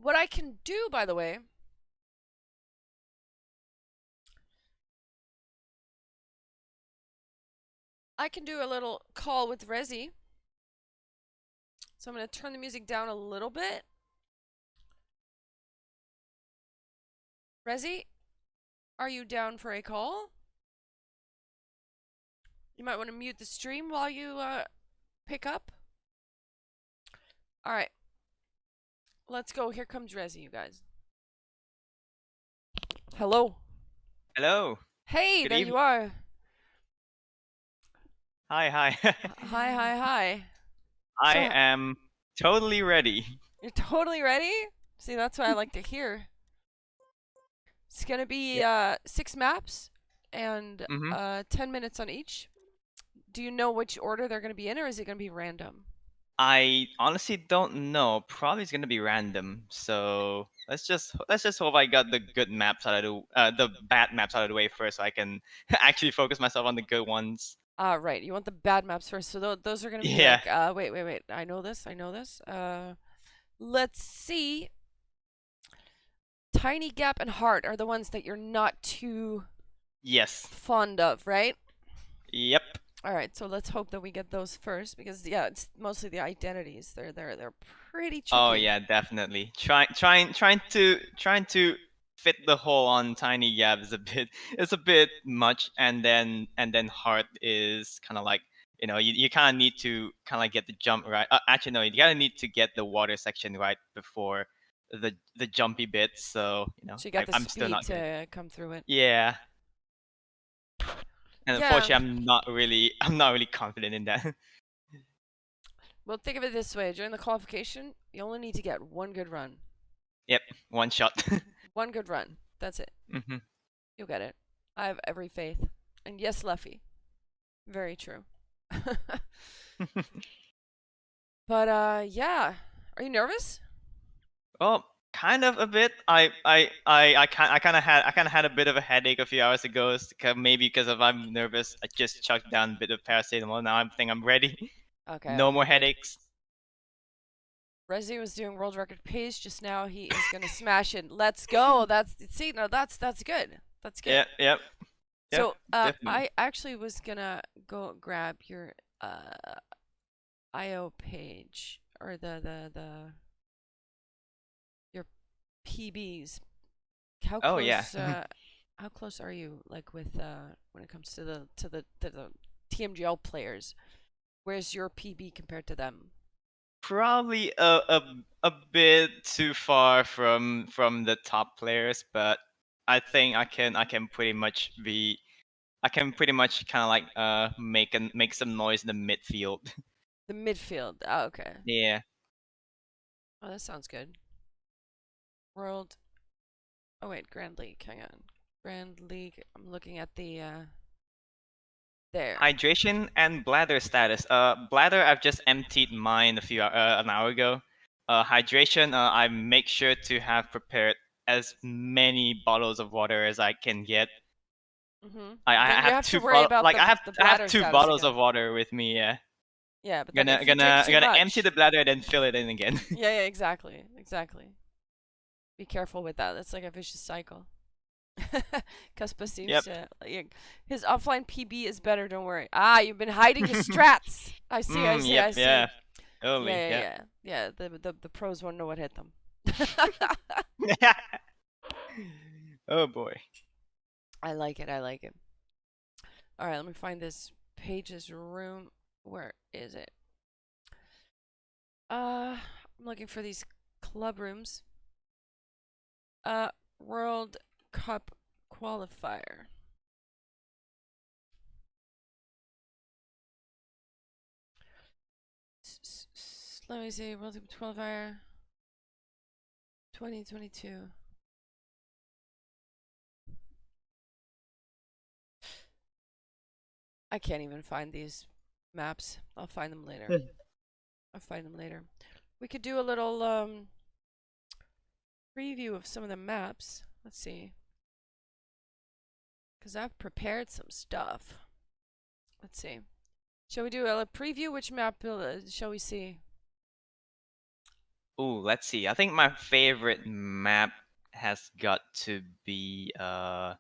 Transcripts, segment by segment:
What I can do, by the way, I can do a little call with Resi. So I'm going to turn the music down a little bit. Resi, are you down for a call? You might want to mute the stream while you pick up. All right. Let's go. Here comes Resi, you guys. Hello. Hello. Hey, Good there you evening. are. Hi, hi. Hi. I So am totally ready. you're totally ready? See, that's what I like to hear. It's gonna be Yeah. 6 maps and Mm-hmm. 10 minutes on each. Do you know which order they're gonna be in, or is it gonna be random? I honestly don't know. Probably it's gonna be random. So let's just hope I got the good maps out of the bad maps out of the way first, so I can actually focus myself on the good ones. Right. You want the bad maps first. So those are gonna be Yeah. like, wait. I know this. Let's see. Tiny Gap and Heart are the ones that you're not too Yes. fond of, right? Yep. All right. So let's hope that we get those first, because yeah, it's mostly the identities. They're pretty Oh tricky. yeah, definitely. Trying to fit the hole on Tiny Gap is a bit it's a bit much, and then Heart is kind of like, you kind of need to kind of like get the jump right. Actually, no, you gotta need to get the water section right before the jumpy bit. So So you got the I'm still speed not good. to come through it. Yeah, and Yeah. unfortunately, I'm not really confident in that. Well, think of it this way: during the qualification, you only need to get one good run. Yep, one shot. One good run. That's it. hmm You'll get it. I have every faith. And yes, Leffy. Very true. But yeah. Are you nervous? Well, kind of a bit. I kind of had a bit of a headache a few hours ago. Maybe because of I'm nervous. I just chucked down a bit of paracetamol. Now I think I'm ready. No more Okay, good. headaches. Resi was doing world record pace just now. He is gonna smash it. Let's go. That's see, no, that's good. That's good. Yep, yep, yep. So Definitely. I actually was gonna go grab your IO page, or the your PBs. How Oh yeah. close how close are you, like, with when it comes to the TMGL players? Where's your PB compared to them? Probably a bit too far from the top players, but I think I can pretty much kind of like make some noise in the midfield. The midfield. Oh, okay. Yeah. Oh, that sounds good. World. Oh wait, Grand League. Hang on. Grand League. I'm looking at the there. Hydration and bladder status. Bladder, I've just emptied mine an hour ago. Hydration, I make sure to have prepared as many bottles of water as I can get. I Then you have have to two worry bottle, about like the I have bladder two status bottles again. of water with me. Yeah, Yeah, but then gonna if you drink gonna too gonna empty much. the bladder and then fill it in again. Yeah, exactly. Exactly. Be careful with that. That's like a vicious cycle. Cuspa seems Yep. to like, his offline PB is better. Don't worry. Ah, you've been hiding the strats. I see. Yep. I see. Yeah. Totally. Yep. Yeah. The pros won't know what hit them. Oh boy. I like it. I like it. All right, let me find this page's room. Where is it? I'm looking for these club rooms. World Cup qualifier. Let me see. World Cup qualifier 2022. I can't even find these maps. I'll find them later. We could do a little preview of some of the maps. Let's see. Because I've prepared some stuff. Let's see. Shall we do a preview? Which map shall we see? Ooh, let's see. I think my favorite map has got to be my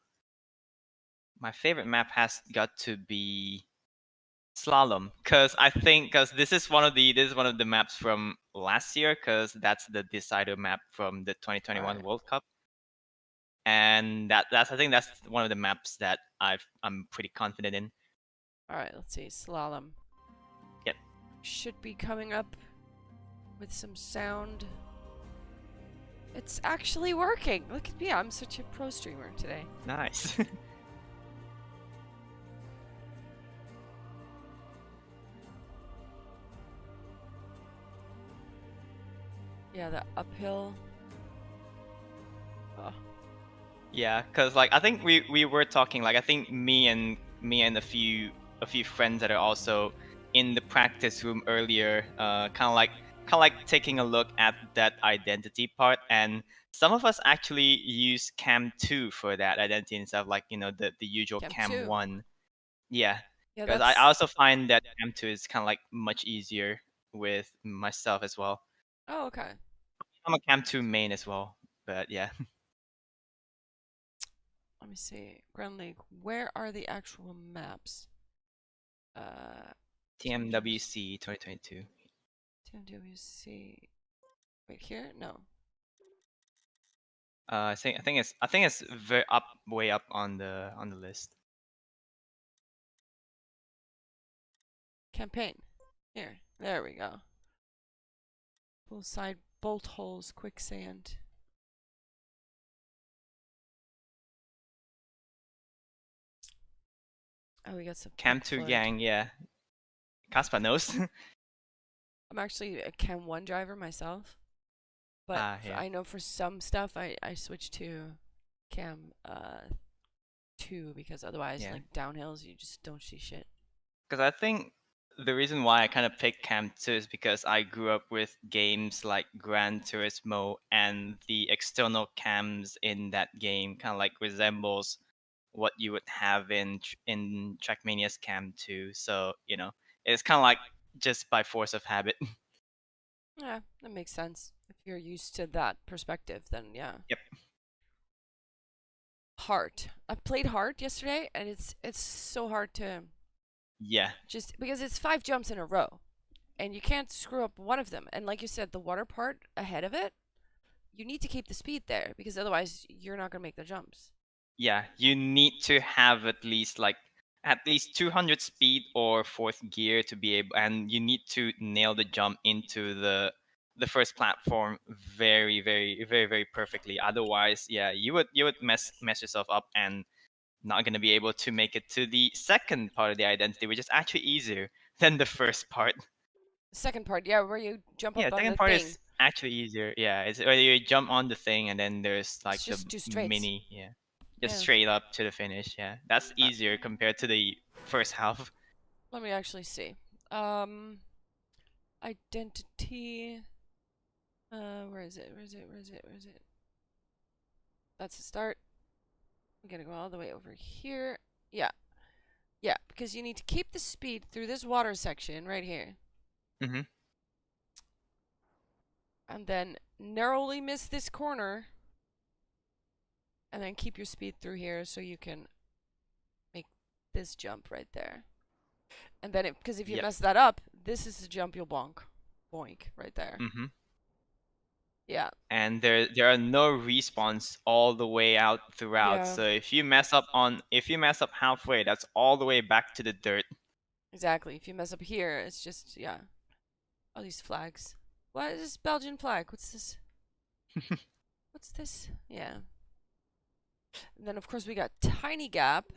favorite map has got to be slalom, because this is one of the maps from last year, because that's the decider map from the All 2021 right. World Cup, and that's I think that's one of the maps that I'm pretty confident in. All right, let's see. Slalom. Yep. Should be coming up with some sound. It's actually working. Look at me. I'm such a pro streamer today. Nice. Yeah, the uphill. Oh, Yeah, because like I think we were talking, like I think me and a few friends that are also in the practice room earlier, kind of like taking a look at that identity part, and some of us actually use Cam 2 for that identity instead of, like, the usual Cam Cam 2. 1. Yeah, Yeah, because I that's. also find that Cam 2 is kind of like much easier with myself as well. Oh, okay. I'm a Cam 2 main as well, but yeah. Let me see. Grand League. Where are the actual maps? TMWC. TMWC 2022. TMWC. Wait, here? No. I think it's very up, way up on the list. Campaign. Here. There we go. Full side bolt holes, quicksand. Oh, we got some Cam pink 2 flood. gang, yeah. Kaspa knows. I'm actually a Cam 1 driver myself, but Yeah. I know for some stuff I switch to Cam 2 because otherwise, Yeah. like downhills, you just don't see shit. Because I think the reason why I kind of picked Cam 2 is because I grew up with games like Gran Turismo, and the external cams in that game kind of like resembles what you would have in Trackmania's Cam 2. So, it's kind of like just by force of habit. Yeah, that makes sense. If you're used to that perspective, then yeah. Yep. Heart. I played Heart yesterday, and it's so hard to Yeah. just because it's 5 jumps in a row, and you can't screw up one of them. And like you said, the water part ahead of it, you need to keep the speed there because otherwise you're not gonna make the jumps. Yeah, you need to have at least 200 speed or fourth gear to be able, and you need to nail the jump into the first platform very, very, very, very perfectly. Otherwise, yeah, you would mess yourself up and not gonna be able to make it to the second part of the identity, which is actually easier than the first part. The second part, yeah, where you jump Yeah, up on second the part thing. is actually easier. Yeah, it's where you jump on the thing and then there's like It's the just two straights. mini, yeah, just Yeah. straight up to the finish. Yeah, that's Uh, easier compared to the first half. Let me actually see. Um, identity. Where is it? Where is it? Where is it? Where is it? That's the start. I'm gonna go all the way over here. Yeah, yeah, because you need to keep the speed through this water section right here, Hmm. and then narrowly miss this corner, and then keep your speed through here so you can make this jump right there. And then, because if you Yep. mess that up, this is the jump you'll bonk, boink right there. Hmm. Yeah, And there are no respawns all the way out throughout. yeah, So if you mess up halfway, that's all the way back to the dirt. exactly. If you mess up here, it's just yeah. All these flags. What is this Belgian flag? What's this? What's this? Yeah. And then of course we got Tiny Gap.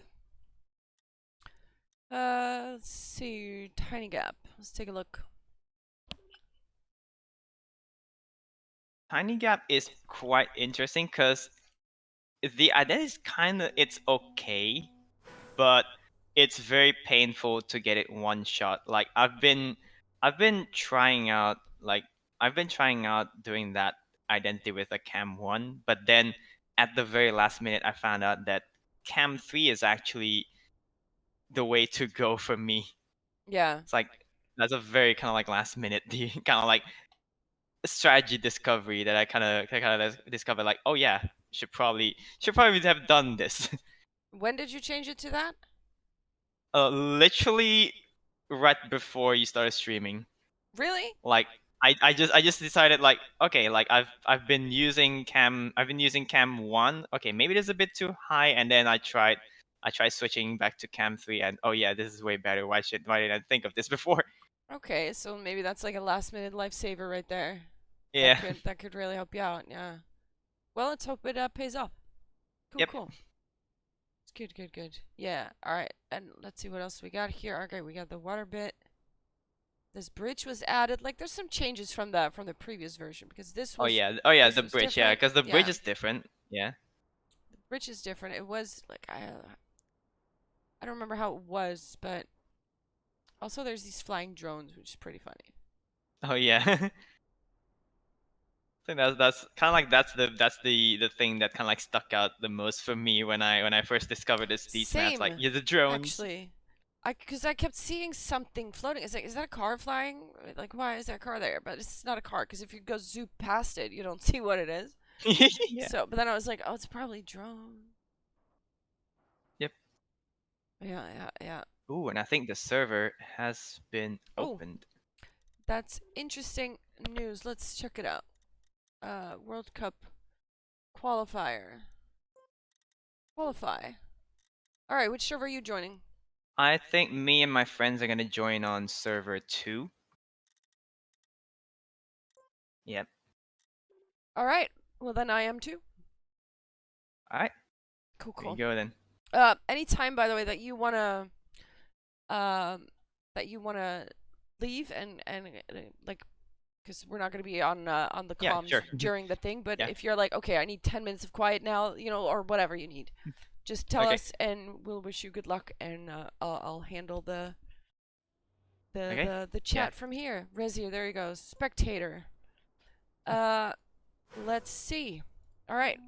Let's see, Tiny Gap. Let's take a look. Tiny Gap is quite interesting because the identity is it's okay, but it's very painful to get it one shot. Like I've been trying out doing that identity with a Cam 1, but then at the very last minute I found out that Cam 3 is actually the way to go for me. Yeah. It's like that's a very kind of like last minute kind of like strategy discovery that I kind of discovered like, oh yeah, should probably have done this. When did you change it to that? Literally right before you started streaming. Really? Like I just decided like, okay, like I've been using cam 1. Okay, maybe it is a bit too high, and then I tried switching back to cam 3, and oh yeah, this is way better. Why didn't I think of this before? Okay, so maybe that's like a last minute lifesaver right there. Yeah. That could really help you out. Yeah. Well, let's hope it pays off. Cool, Yep. cool. It's good, good, good. Yeah. All right. And let's see what else we got here. Okay, we got the water bit. This bridge was added. Like, there's some changes from the previous version because Oh yeah, this the was bridge. Yeah, different. because the bridge Yeah, is different. Yeah. the bridge is different. It was like I don't remember how it was, but also there's these flying drones, which is pretty funny. Oh yeah. I think that's kind of like that's the thing that kind of like stuck out the most for me when I first discovered these maps. Like, Same, yeah, the drones. actually. Because I kept seeing something floating. It's like, is that a car flying? Like, why is that car there? But it's not a car because if you go zoom past it, you don't see what it is. Yeah. So, but then I was like, oh, it's probably drone. Yep. Yeah, yeah, yeah. Ooh, and I think the server has been Oh, opened. that's interesting news. Let's check it out. World Cup qualifier. Qualify. All right, which server are you joining? I think me and my friends are gonna join on server 2. Yep. All right. Well, then I am too. All right. Cool, There you cool. go then. Anytime, by the way, that you um, wanna leave and like, because we're not gonna be on the Yeah, comms sure. during the thing. But Yeah. if you're like, okay, I need 10 minutes of quiet now, or whatever you need, just tell Okay. us, and we'll wish you good luck, and I'll handle Okay. the Yeah. chat from here. Resir, there he goes. Spectator. Uh, let's see. All right.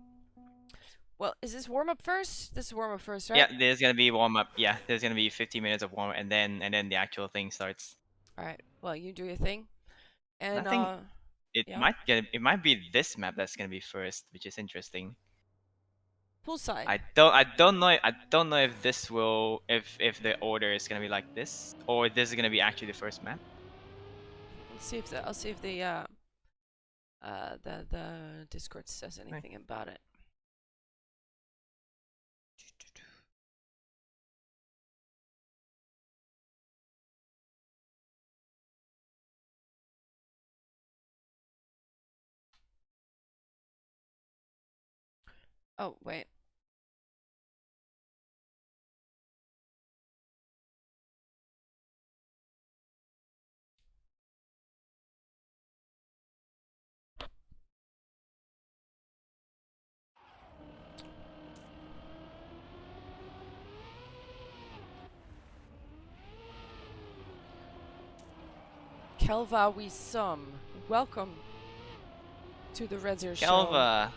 Well, is this warm up first? This is warm up first, Yeah, right? there's gonna be warm up. Yeah, there's gonna be 15 minutes of warm up, and then the actual thing starts. All right. Well, you do your thing, And I and think yeah, it might be this map that's gonna be first, which is interesting. poolside. I don't know if this will if the order is gonna be like this, or this is gonna be actually the first map. I'll see if the Discord says Right. anything about it. Oh, wait. Kelva we sum. Welcome to the Resir show. Kelva.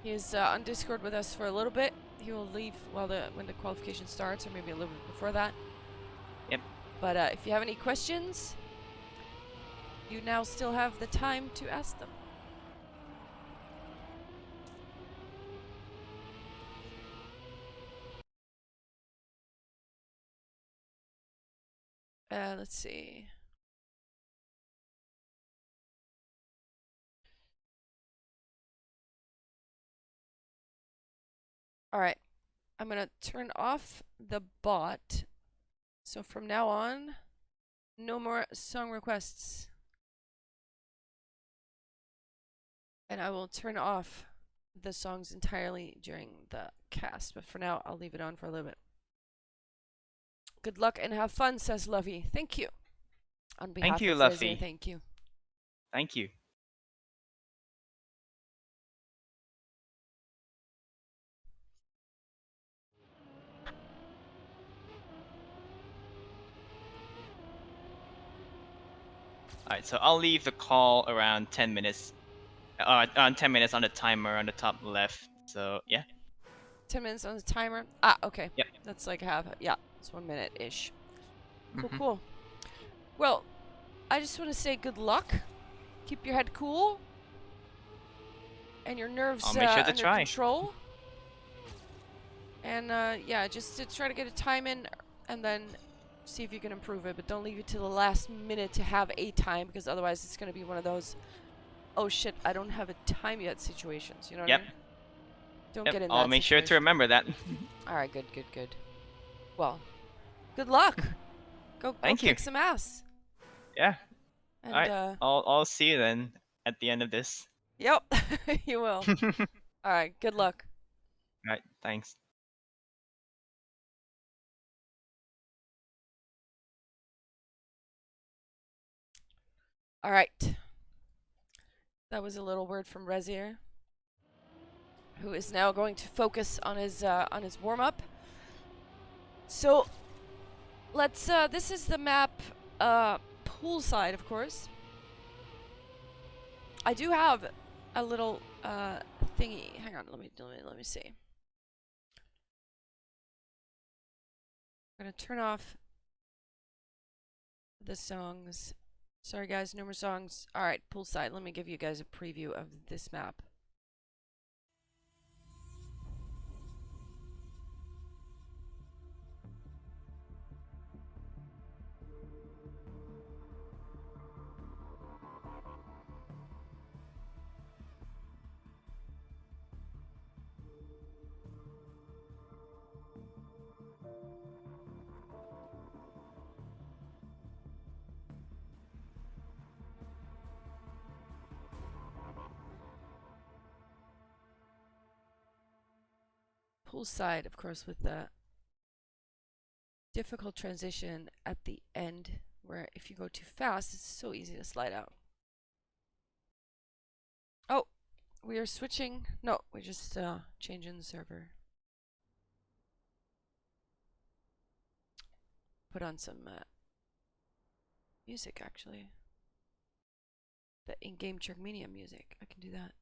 He's on Discord with us for a little bit. He will leave when the qualification starts, or maybe a little bit before that. Yep. But if you have any questions, you now still have the time to ask them. Let's see. All right. I'm going to turn off the bot. So from now on, no more song requests. And I will turn off the songs entirely during the cast. But for now, I'll leave it on for a little bit. Good luck and have fun, says Lovey. Thank you. On behalf Thank you, of Luffy. Resir, thank you. Thank you. Alright, so I'll leave the call around 10 minutes. On 10 minutes on the timer on the top left. So yeah. 10 minutes on the timer. Ah, okay. Yep. That's like yeah, it's 1 minute-ish. Cool, Mhm. cool. Well, I just want to say good luck. Keep your head cool. And your nerves I'll make sure to under try. control. And yeah, just to try to get a time in and then see if you can improve it. But don't leave it to the last minute to have a time, because otherwise it's going to be one of those, oh shit, I don't have a time yet situations. You know what I mean? Don't get in that I'll make sure to remember that. Alright, good, good, good. Well, good luck. Go Thank you. kick some ass. Yeah. And, Alright, I'll see you then at the end of this. Yep, you will. Alright, good luck. Alright, thanks. Alright. That was a little word from Resir, who is now going to focus on his warm-up. So, let's, this is the map, poolside, of course. I do have a little, thingy. Hang on, let me see. I'm gonna turn off the songs. Sorry guys, no more songs. Alright, poolside. Let me give you guys a preview of this map. Poolside, of course, with the difficult transition at the end, where if you go too fast, it's so easy to slide out. Oh, we are switching. No, we're just changing the server. Put on some music, actually. The in-game Turkmenia music. I can do that.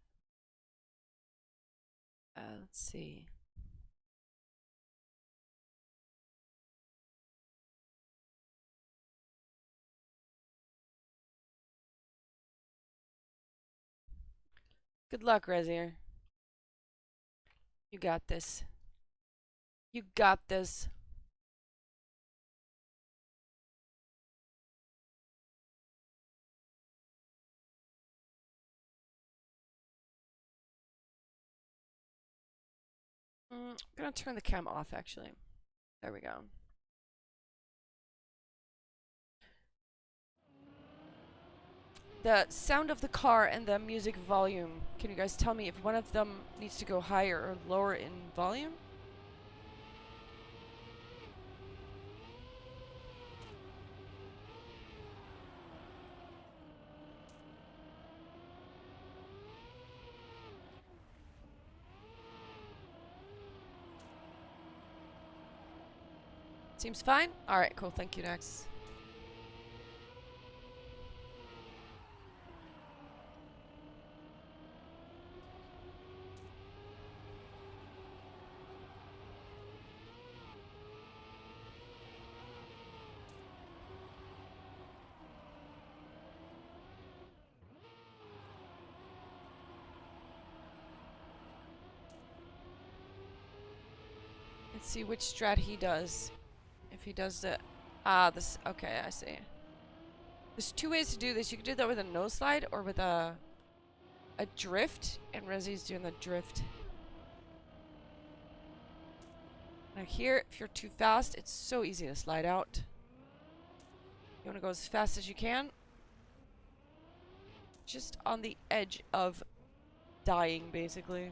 Let's see. Good luck, Resir. You got this. You got this. I'm gonna turn the cam off, actually. There we go. The sound of the car and the music volume. Can you guys tell me if one of them needs to go higher or lower in volume? Seems fine? Alright, cool. Thank you, Dax. Let's see which strat he does. If he does the... this... Okay, I see. There's two ways to do this. You can do that with a no slide or with a drift. And Resi's doing the drift. Now here, if you're too fast, it's so easy to slide out. You want to go as fast as you can. Just on the edge of dying, basically.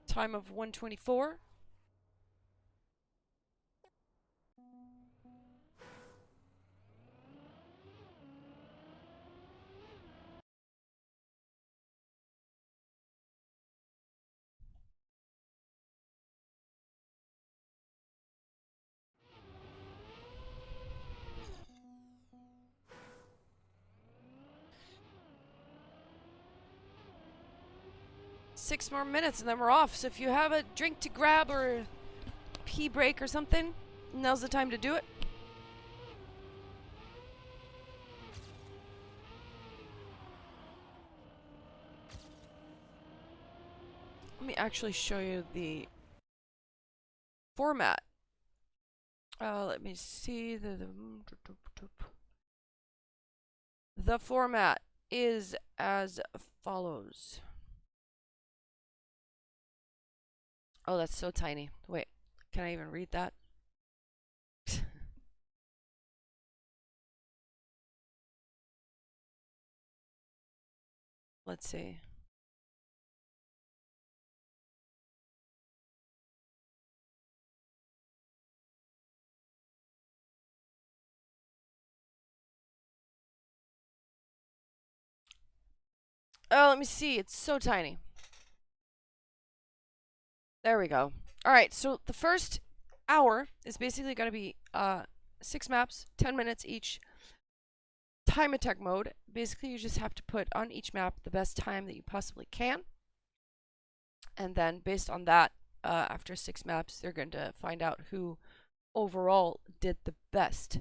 Time of 1:24. Six more minutes and then we're off. So if you have a drink to grab or a pee break or something, now's the time to do it. Let me actually show you the format. Let me see the format is as follows. Oh, that's so tiny. Wait, can I even read that? Let's see. Oh, let me see. It's so tiny. There we go. All right, so the first hour is basically going to be 6 maps, 10 minutes each. Time attack mode. Basically, you just have to put on each map the best time that you possibly can. And then based on that, after 6 maps, they're going to find out who overall did the best.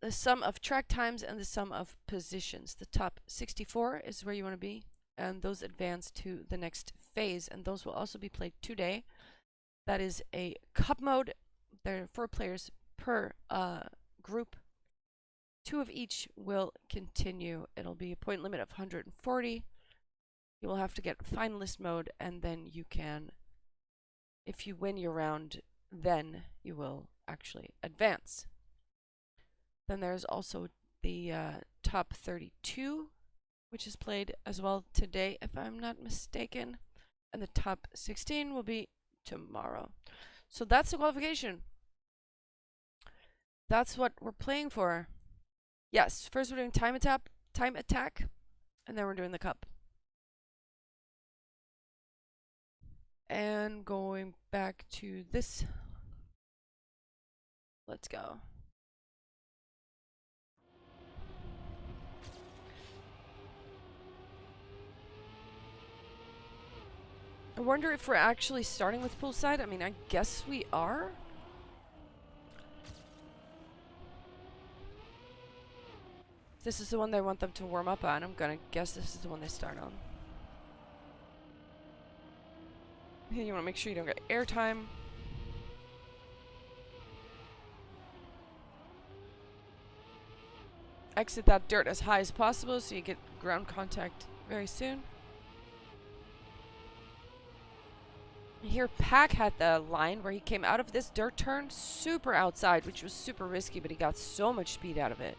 The sum of track times and the sum of positions. The top 64 is where you want to be, and those advance to the next phase, and those will also be played today. That is a cup mode. There are 4 players per group. 2 of each will continue. It'll be a point limit of 140. You will have to get finalist mode, and then you can, if you win your round, then you will actually advance. Then there's also the top 32, which is played as well today, if I'm not mistaken. And the top 16 will be tomorrow. So that's the qualification. That's what we're playing for. Yes, first we're doing time attack, and then we're doing the cup. And going back to this. Let's go. I wonder if we're actually starting with poolside. I mean, I guess we are. This is the one they want them to warm up on. I'm gonna guess this is the one they start on. You want to make sure you don't get airtime. Exit that dirt as high as possible so you get ground contact very soon. Here, Pack had the line where he came out of this dirt turn super outside, which was super risky, but he got so much speed out of it.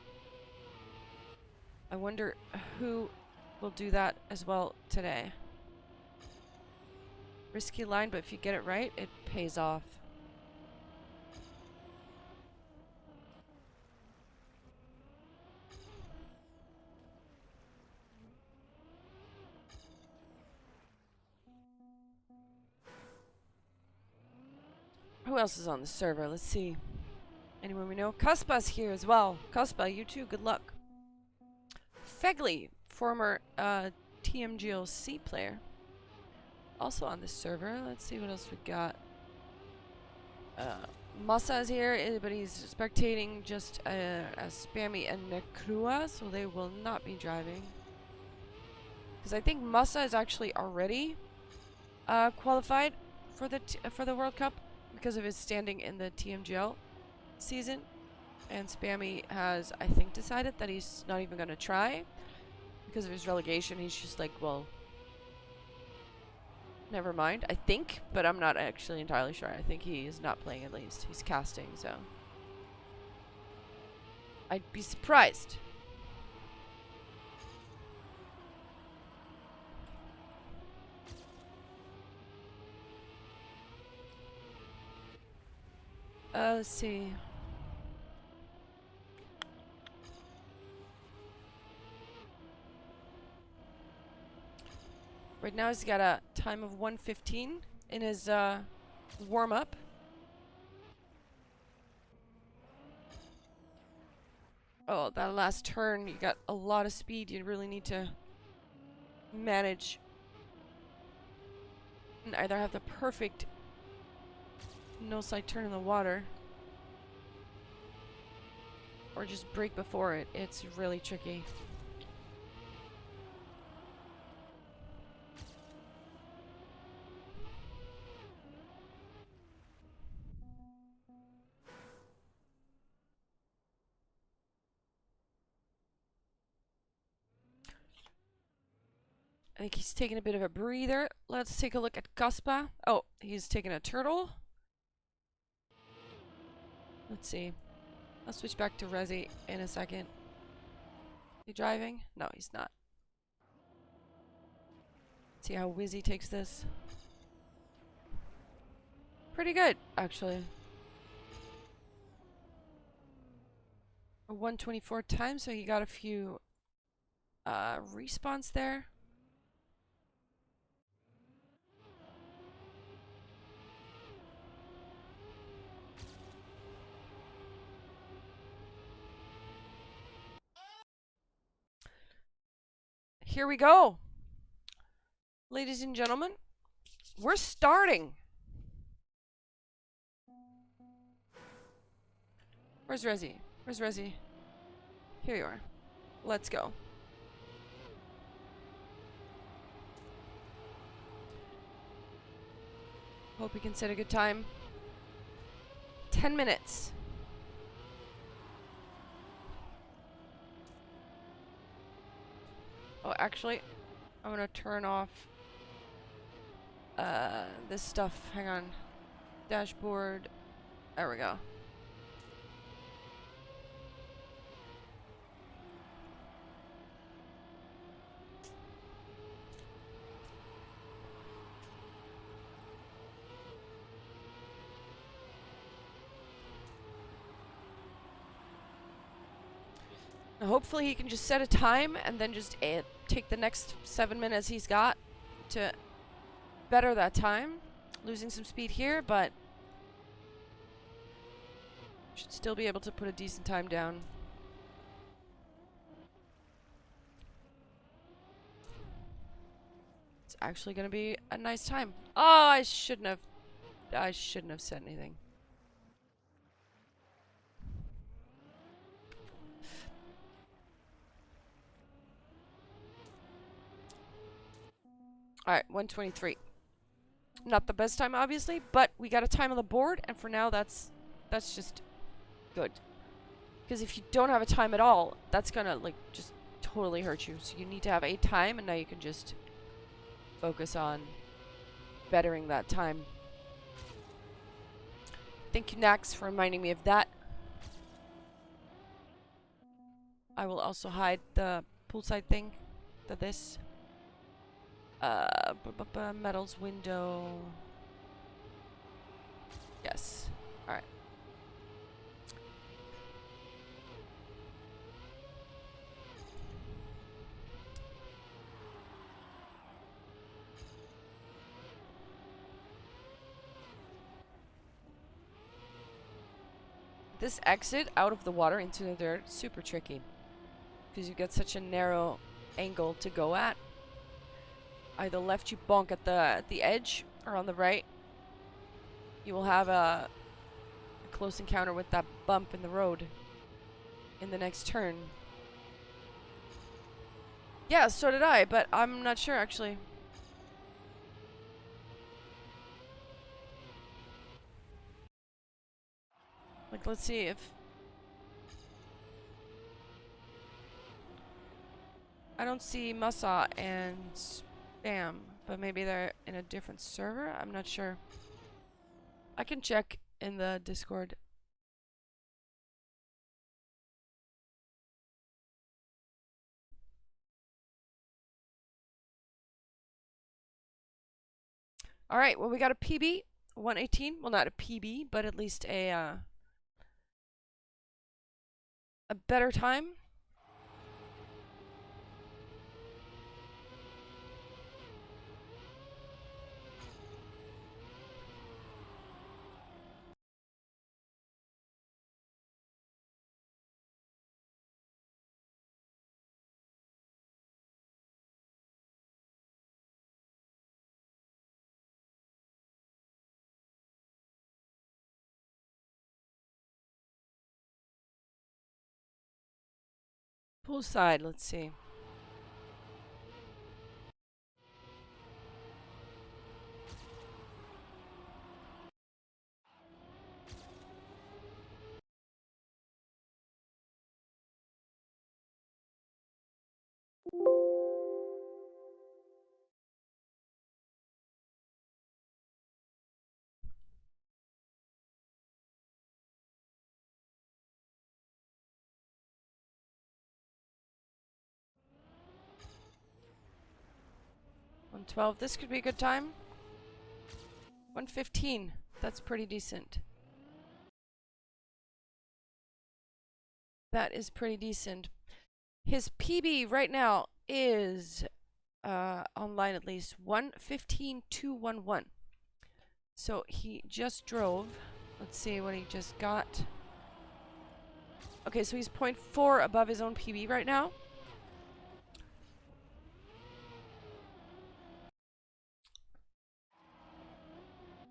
I wonder who will do that as well today. Risky line, but if you get it right, it pays off. Who else is on the server? Let's see. Anyone we know? Kaspa's here as well. Kaspa, you too. Good luck. Fegley, former TMGLC player. Also on this server. Let's see what else we got. Masa is here, but he's spectating just as Spammy and Nekrua, so they will not be driving. Because I think Masa is actually already qualified for the World Cup because of his standing in the TMGL season. And Spammy has, I think, decided that he's not even going to try because of his relegation. He's just like, well, never mind, I think, but I'm not actually entirely sure. I think he is not playing at least. He's casting, so I'd be surprised. Let's see. Right now he's got a time of 1:15 in his warm-up. Oh, that last turn, you got a lot of speed. You really need to manage and either have the perfect no-side turn in the water or just brake before it. It's really tricky. I think he's taking a bit of a breather. Let's take a look at Cuspa. Oh, he's taking a turtle. Let's see. I'll switch back to Resi in a second. He driving? No, he's not. Let's see how Wizzy takes this. Pretty good, actually. A 124 time, so he got a few respawns there. Here we go. Ladies and gentlemen, we're starting. Where's Resi? Where's Resi? Here you are. Let's go. Hope we can set a good time. 10 minutes. Oh, actually, I'm gonna turn off this stuff. Hang on. Dashboard. There we go. Now hopefully he can just set a time and then just take the next 7 minutes he's got to better that time. Losing some speed here, but should still be able to put a decent time down. It's actually going to be a nice time. Oh, I shouldn't have said anything. Alright, 123. Not the best time, obviously, but we got a time on the board, and for now, that's just good. Because if you don't have a time at all, that's gonna, like, just totally hurt you. So you need to have a time, and now you can just focus on bettering that time. Thank you, Nax, for reminding me of that. I will also hide the poolside thing. This. Metals window. Yes. Alright. This exit out of the water into the dirt is super tricky. Because you get such a narrow angle to go at. Either left you bonk at the edge, or on the right, you will have a close encounter with that bump in the road in the next turn. Yeah, so did I, but I'm not sure actually. Like, let's see if... I don't see Masa and Spam, but maybe they're in a different server? I'm not sure. I can check in the Discord. Alright, well we got a PB, 118. Well, not a PB, but at least a better time. Poolside, let's see. 112. This could be a good time. 115. That's pretty decent. That is pretty decent. His PB right now is online at least 115.211. So he just drove. Let's see what he just got. Okay, so he's 0.4 above his own PB right now.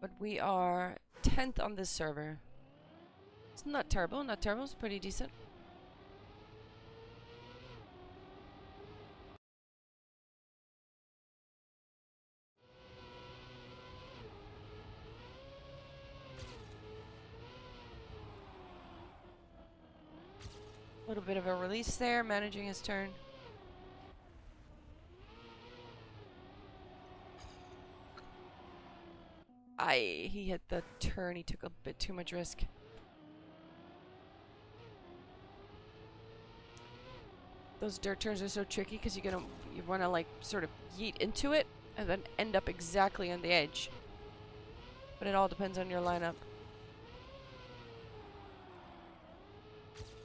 But we are 10th on this server. It's not terrible, not terrible. It's pretty decent. A little bit of a release there, managing his turn. He hit the turn. He took a bit too much risk. Those dirt turns are so tricky because you want to like sort of yeet into it and then end up exactly on the edge. But it all depends on your lineup.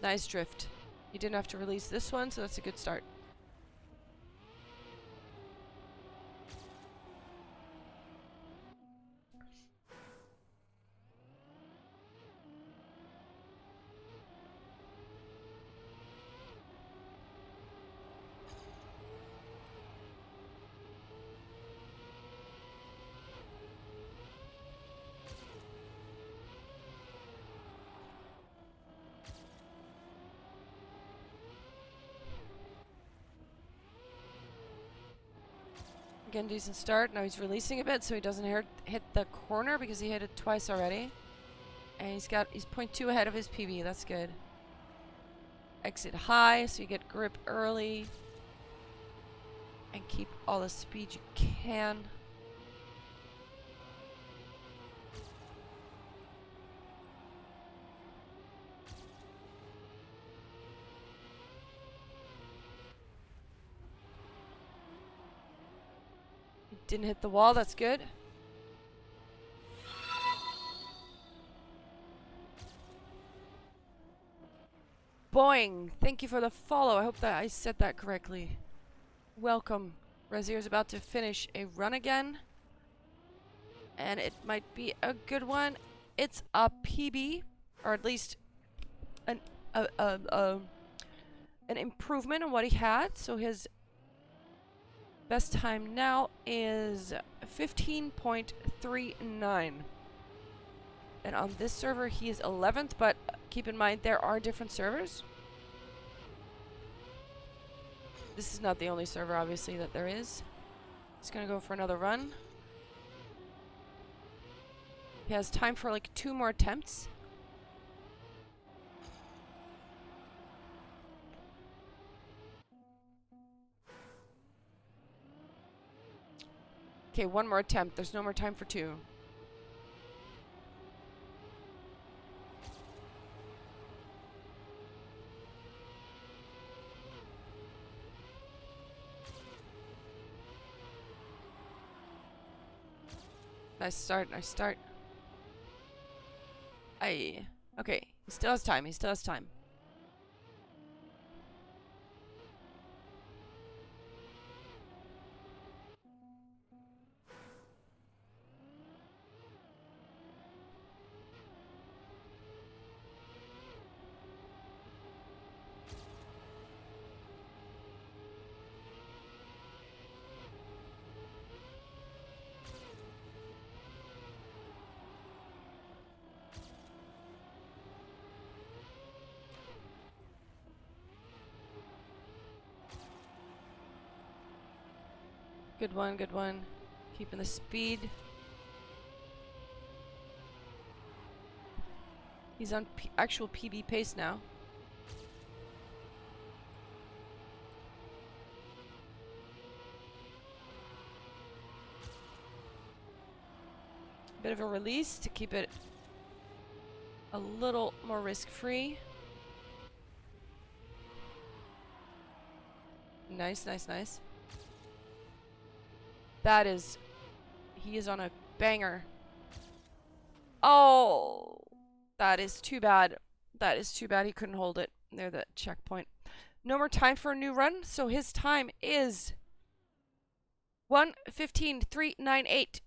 Nice drift. You didn't have to release this one, so that's a good start. Again, decent start. Now he's releasing a bit so he doesn't hit the corner because he hit it twice already. And he's 0.2 ahead of his PB. That's good. Exit high so you get grip early. And keep all the speed you can. Didn't hit the wall, that's good. Boing! Thank you for the follow. I hope that I said that correctly. Welcome. Resir is about to finish a run again. And it might be a good one. It's a PB, or at least an improvement on what he had. So his best time now is 15.39. And on this server, he is 11th, but keep in mind, there are different servers. This is not the only server, obviously, that there is. He's gonna go for another run. He has time for like 2 more attempts. Okay, 1 more attempt. There's no more time for 2. Nice start, nice start. Okay, he still has time, he still has time. Good one, good one. Keeping the speed. He's on actual PB pace now. Bit of a release to keep it a little more risk-free. Nice, nice, nice. That is... He is on a banger. Oh! That is too bad. That is too bad he couldn't hold it near the checkpoint. No more time for a new run, so his time is 1:15.398.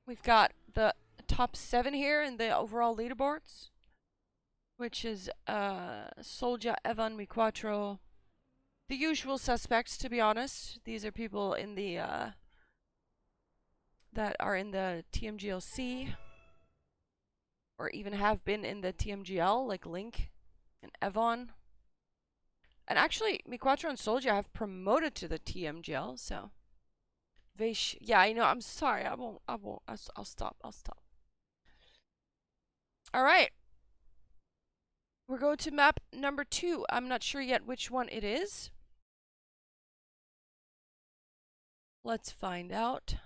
We've got the top 7 here in the overall leaderboards, which is Solja, Evan, Miquatro, the usual suspects, to be honest. These are people in the that are in the TMGLC, or even have been in the TMGL, like Link and Evan. And actually, Miquatro and Solja have promoted to the TMGL, so... Vish, yeah, I know, I'm sorry, I'll stop. Alright. We're going to map number 2. I'm not sure yet which one it is. Let's find out.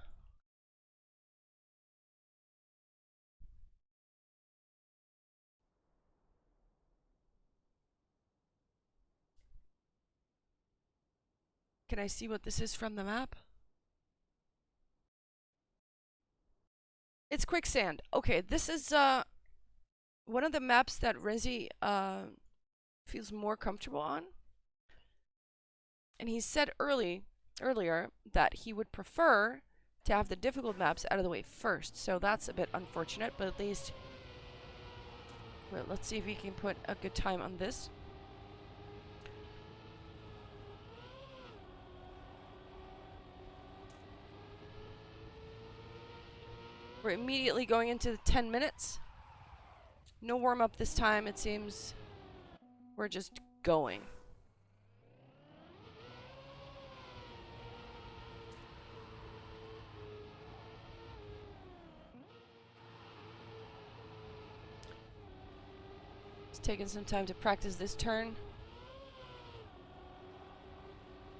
Can I see what this is from the map? It's quicksand. Okay, this is one of the maps that Resir feels more comfortable on. And he said earlier that he would prefer to have the difficult maps out of the way first. So that's a bit unfortunate, but at least... Well, let's see if we can put a good time on this. We're immediately going into the 10 minutes. No warm-up this time, it seems. We're just going. He's taking some time to practice this turn.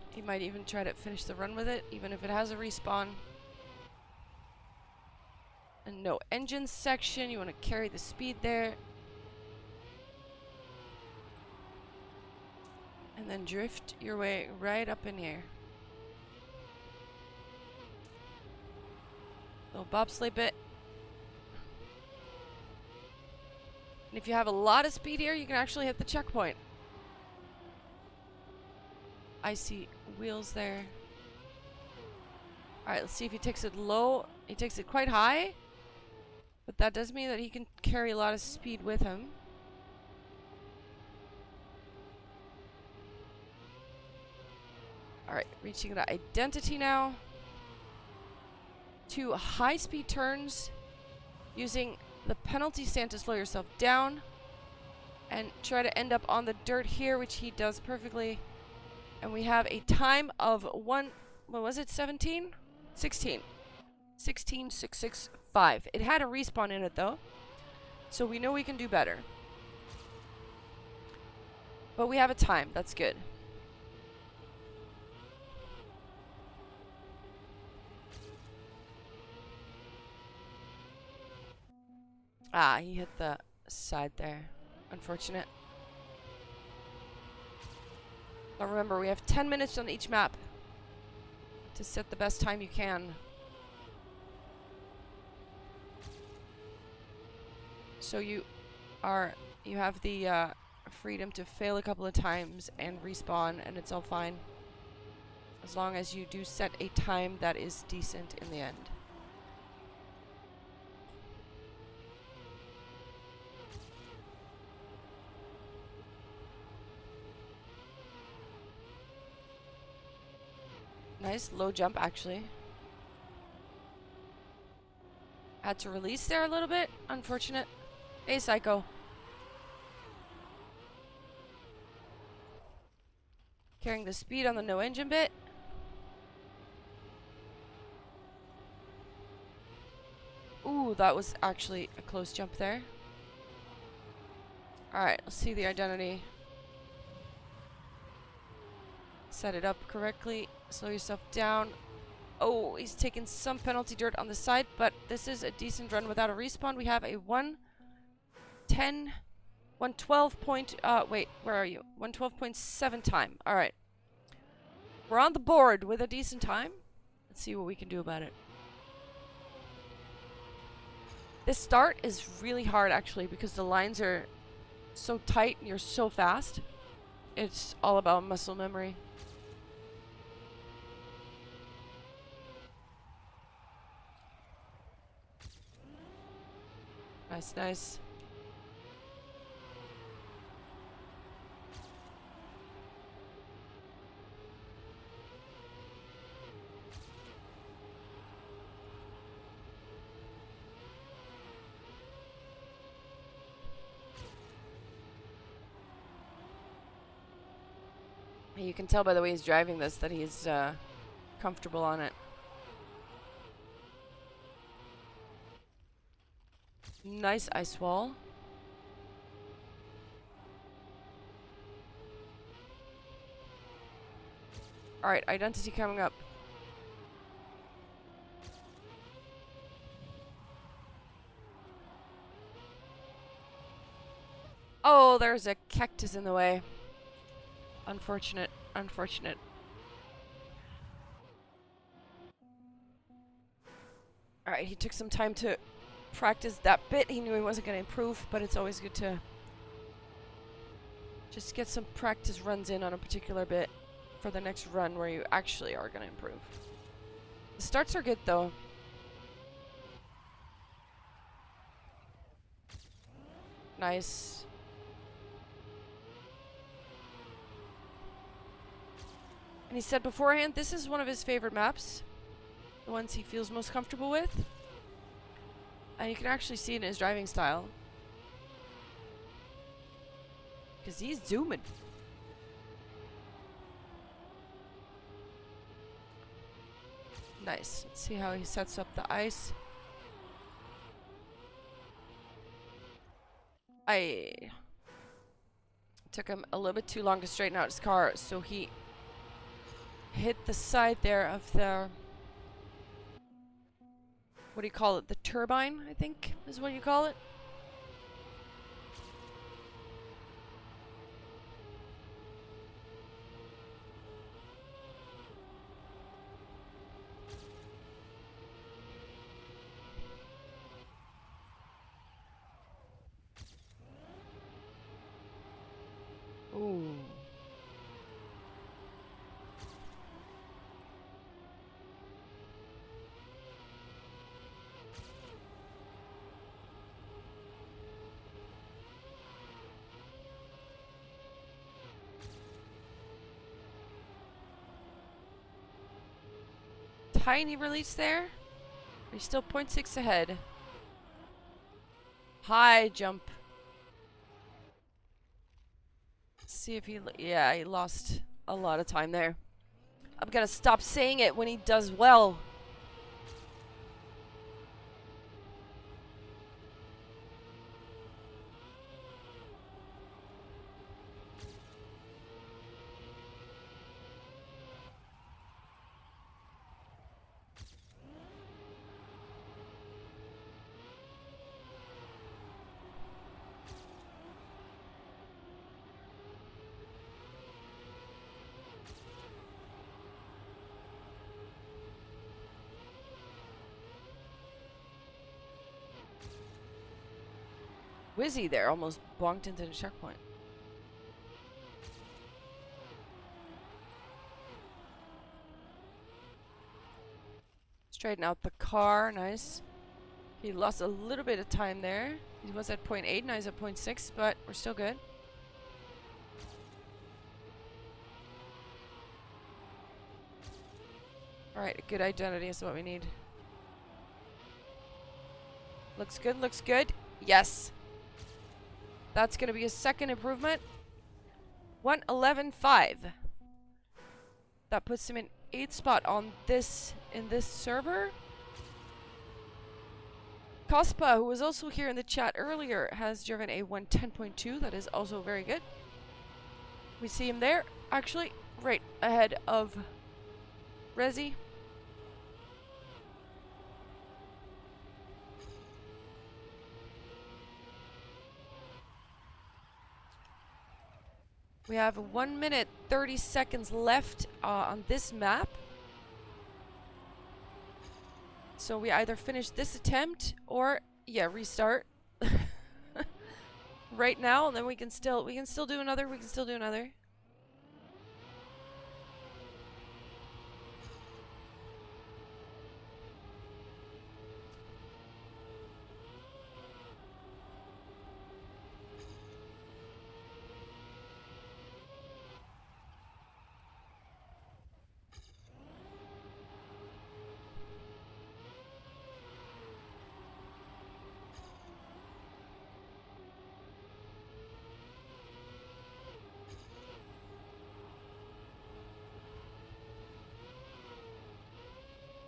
He might even try to finish the run with it, even if it has a respawn. And no engine section, you want to carry the speed there. And then drift your way right up in here. Little bobsleigh bit. And if you have a lot of speed here, you can actually hit the checkpoint. I see wheels there. Alright, let's see if he takes it low. He takes it quite high. But that does mean that he can carry a lot of speed with him. Alright, reaching the identity now. 2 high-speed turns using the penalty stand to slow yourself down. And try to end up on the dirt here, which he does perfectly. And we have a time of what was it, 17? 16. 16.665. It had a respawn in it though, so we know we can do better. But we have a time, that's good. Ah, he hit the side there. Unfortunate. But remember, we have 10 minutes on each map to set the best time you can. So you have the freedom to fail a couple of times and respawn, and it's all fine. As long as you do set a time that is decent in the end. Nice low jump, actually. Had to release there a little bit. Unfortunate. Hey, Psycho. Carrying the speed on the no engine bit. Ooh, that was actually a close jump there. Alright, let's see the identity. Set it up correctly. Slow yourself down. Oh, he's taking some penalty dirt on the side, but this is a decent run without a respawn. We have a 112 point, wait, where are you? 112.7 time. Alright. We're on the board with a decent time. Let's see what we can do about it. This start is really hard actually because the lines are so tight and you're so fast. It's all about muscle memory. Nice, nice. You can tell by the way he's driving this that he's comfortable on it. Nice ice wall. Alright, identity coming up. Oh, there's a cactus in the way. Unfortunate, unfortunate. Alright, he took some time to practice that bit. He knew he wasn't going to improve, but it's always good to just get some practice runs in on a particular bit for the next run where you actually are going to improve. The starts are good though. Nice. And he said beforehand, this is one of his favorite maps. The ones he feels most comfortable with. And you can actually see it in his driving style. Because he's zooming. Nice. Let's see how he sets up the ice. Took him a little bit too long to straighten out his car, so he hit the side there of the, what do you call it? The turbine, I think is what you call it. Ooh. Tiny release there. He's still 0.6 ahead. High jump. Let's see if he... Yeah, he lost a lot of time there. I'm gonna stop saying it when he does well. Wizzy there almost bonked into the checkpoint. Straighten out the car, nice. He lost a little bit of time there. He was at 0.8, now he's at 0.6, but we're still good. Alright, a good identity is what we need. Looks good, looks good. Yes. That's going to be a second improvement. 111.5. That puts him in 8th spot on this, in this server. Cospa, who was also here in the chat earlier, has driven a 110.2. That is also very good. We see him there, actually, right ahead of Resir. We have 1 minute 30 seconds left on this map. So we either finish this attempt or restart right now, and then we can still do another.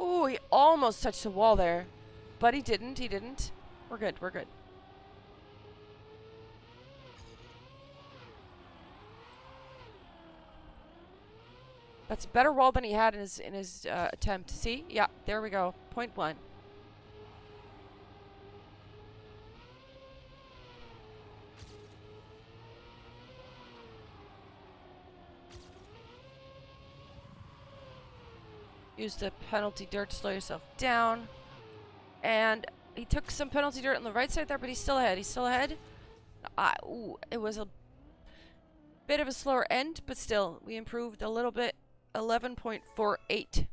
Ooh, he almost touched the wall there. But he didn't. We're good. That's a better wall than he had in his attempt. See? Yeah, there we go. Point 1. Use the penalty dirt to slow yourself down. And he took some penalty dirt on the right side there, but he's still ahead. Ooh, it was a bit of a slower end, but still, we improved a little bit. 11.48.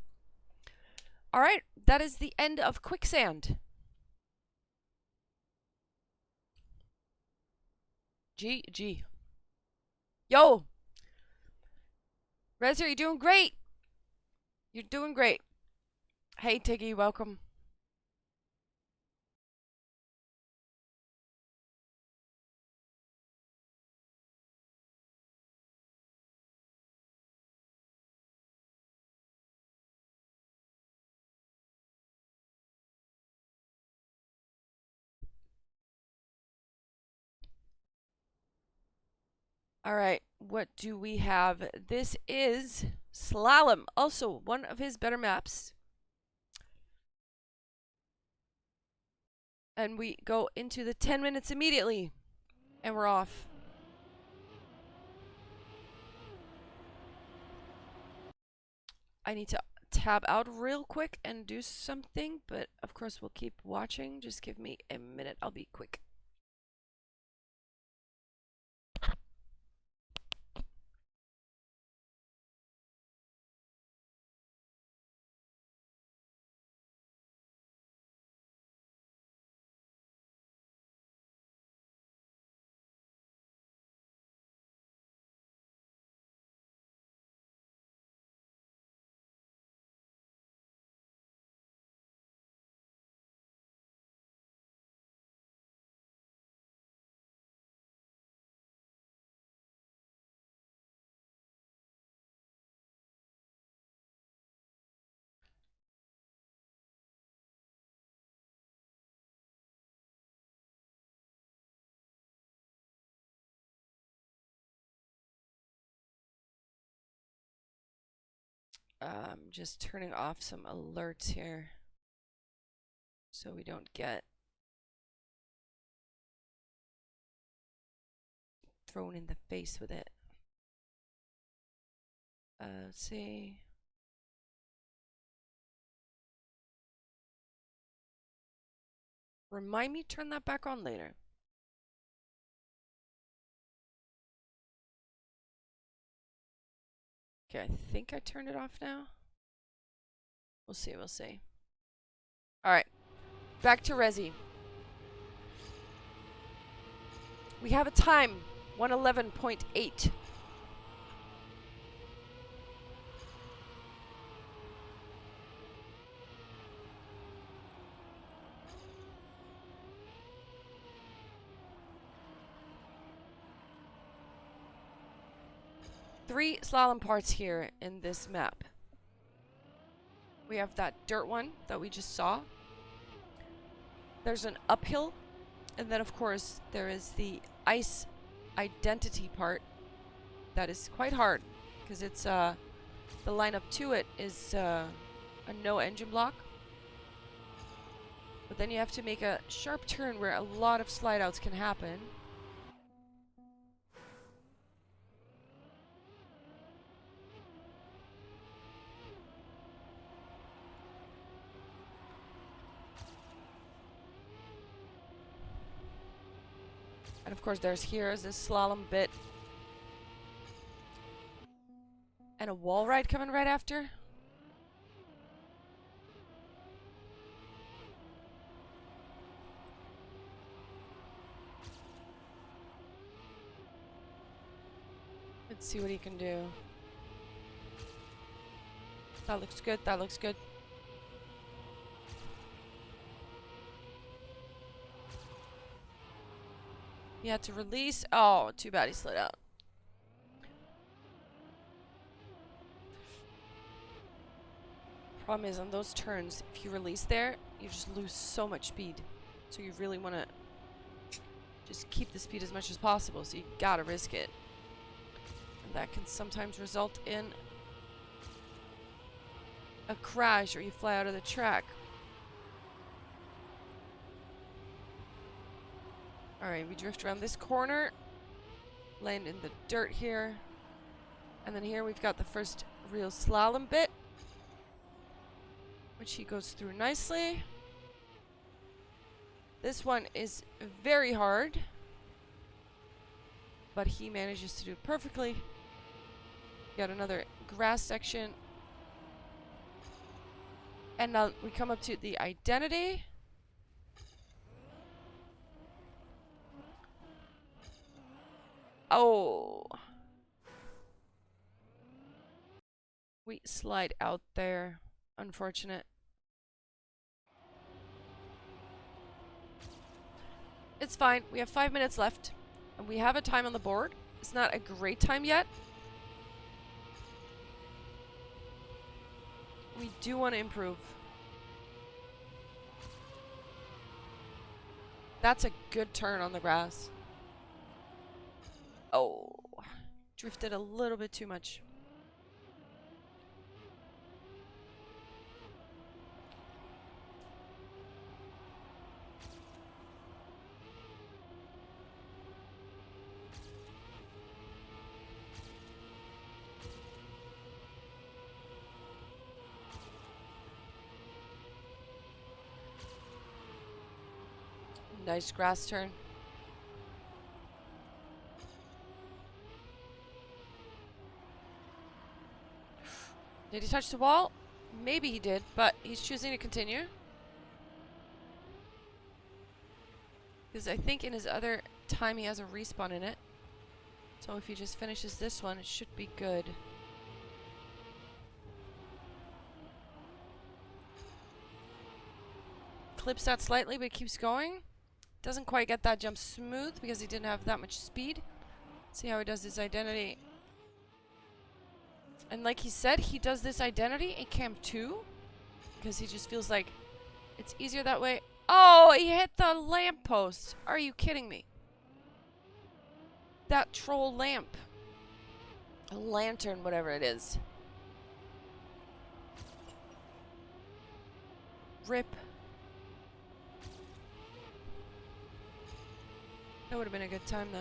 All right, that is the end of quicksand. GG. Yo! Resir, you're doing great! You're doing great. Hey, Tiggy, welcome. All right, what do we have? This is Slalom, also one of his better maps. And we go into the 10 minutes immediately. And we're off. I need to tab out real quick and do something, but of course we'll keep watching. Just give me a minute. I'll be quick. Just turning off some alerts here so we don't get thrown in the face with it. Let's see. Remind me to turn that back on later. Okay, I think I turned it off now. We'll see. All right, back to Resi. We have a time, 111.8. Three slalom parts here in this map. We have that dirt one that we just saw. There's an uphill, and then of course there is the ice identity part that is quite hard because it's the line up to it is a no engine block. But then you have to make a sharp turn where a lot of slide outs can happen. And of course, here's this slalom bit. And a wall ride coming right after. Let's see what he can do. That looks good. That looks good. He had to release. Oh, too bad he slid out. Problem is, on those turns, if you release there, you just lose so much speed. So you really want to just keep the speed as much as possible. So you gotta risk it. And that can sometimes result in a crash or you fly out of the track. Alright, we drift around this corner, land in the dirt here, and then here we've got the first real slalom bit, which he goes through nicely. This one is very hard, but he manages to do it perfectly. Got another grass section. And now we come up to the identity. Oh. We slide out there. Unfortunate. It's fine. We have 5 minutes left. And we have a time on the board. It's not a great time yet. We do want to improve. That's a good turn on the grass. Oh. Drifted a little bit too much. Nice grass turn. Did he touch the wall? Maybe he did, but he's choosing to continue. Because I think in his other time he has a respawn in it. So if he just finishes this one, it should be good. Clips that slightly, but keeps going. Doesn't quite get that jump smooth because he didn't have that much speed. Let's see how he does his identity. And like he said, he does this identity in Camp 2 because he just feels like it's easier that way. Oh, he hit the lamppost. Are you kidding me? That troll lamp. A lantern, whatever it is. Rip. That would have been a good time, though.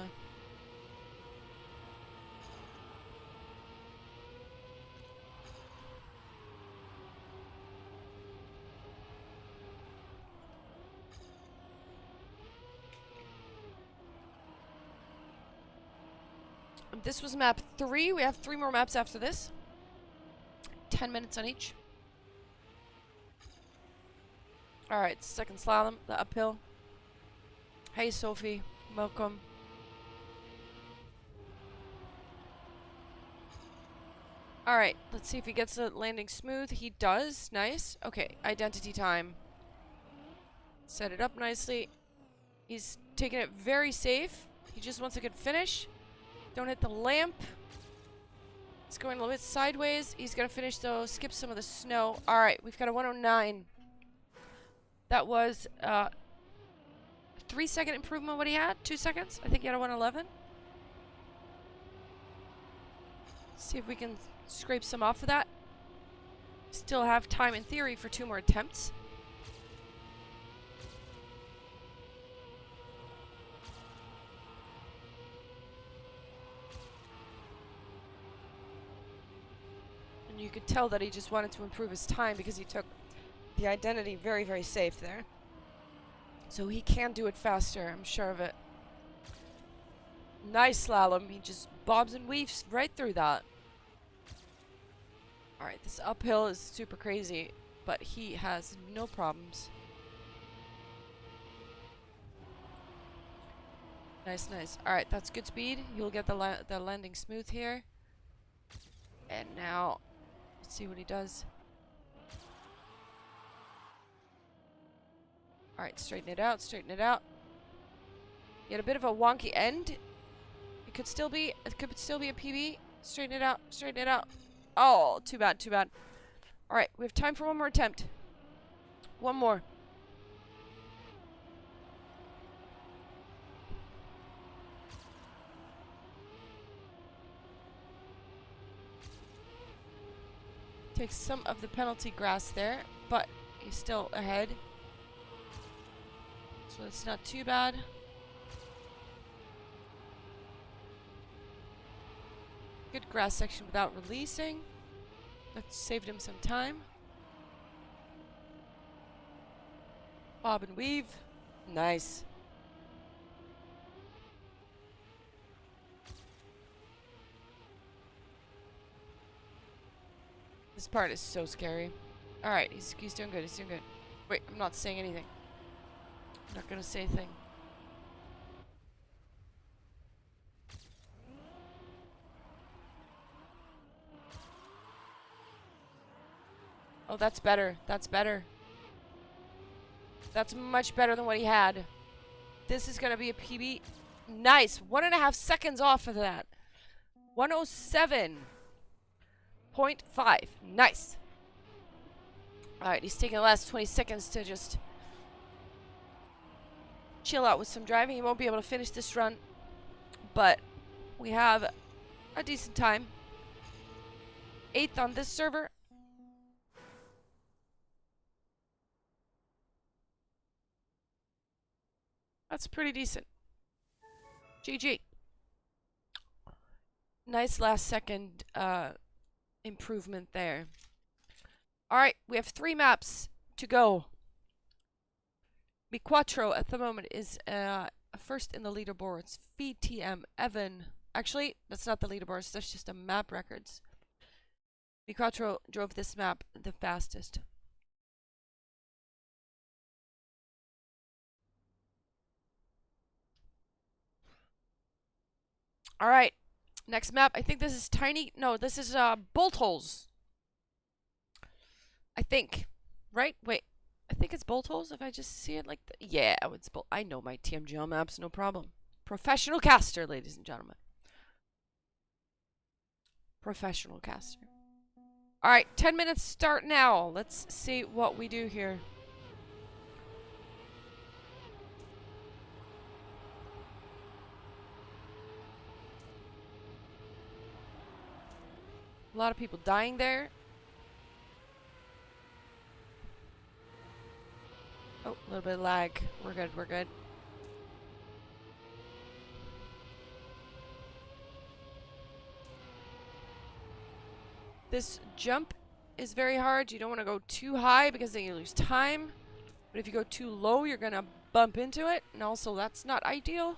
This was map 3. We have 3 more maps after this. 10 minutes on each. Alright, second slalom, the uphill. Hey, Sophie. Welcome. Alright, let's see if he gets the landing smooth. He does. Nice. Okay, identity time. Set it up nicely. He's taking it very safe. He just wants a good finish. Don't hit the lamp. It's going a little bit sideways. He's going to finish, though. Skip some of the snow. Alright, we've got a 109. That was 3-second improvement what he had. 2 seconds. I think he had a 111. See if we can scrape some off of that. Still have time in theory for 2 more attempts. And you could tell that he just wanted to improve his time because he took the identity very, very safe there. So he can do it faster, I'm sure of it. Nice slalom. He just bobs and weaves right through that. Alright, this uphill is super crazy, but he has no problems. Nice, nice. Alright, that's good speed. You'll get the landing smooth here. And now, let's see what he does. Alright, straighten it out, straighten it out. You had a bit of a wonky end. It could still be a PB. Straighten it out, straighten it out. Oh, too bad, too bad. Alright, we have time for one more attempt. One more. Takes some of the penalty grass there, but he's still ahead. So it's not too bad. Good grass section without releasing. That saved him some time. Bob and weave. Nice. This part is so scary. Alright, he's doing good, he's doing good. Wait, I'm not saying anything. I'm not gonna say a thing. Oh, that's better. That's better. That's much better than what he had. This is gonna be a PB. Nice. 1.5 seconds off of that. 107.5. Nice. Alright, he's taking the last 20 seconds to just chill out with some driving. He won't be able to finish this run, but we have a decent time. 8th on this server. That's pretty decent. GG. Nice last second improvement there. Alright, we have 3 maps to go. Mi Quattro at the moment is first in the leaderboards. VTM Evan. Actually, that's not the leaderboards, that's just a map records. Mi Quattro drove this map the fastest. Alright, next map. I think this is tiny. No, this is bolt holes. I think. Right? Wait. I think it's bolt holes if I just see it like that. Yeah, it's bolt. I know my TMGL maps, no problem. Professional caster, ladies and gentlemen. Professional caster. Alright, 10 minutes start now. Let's see what we do here. A lot of people dying there. Oh, a little bit of lag. We're good, we're good. This jump is very hard. You don't want to go too high because then you lose time. But if you go too low, you're going to bump into it. And also, that's not ideal.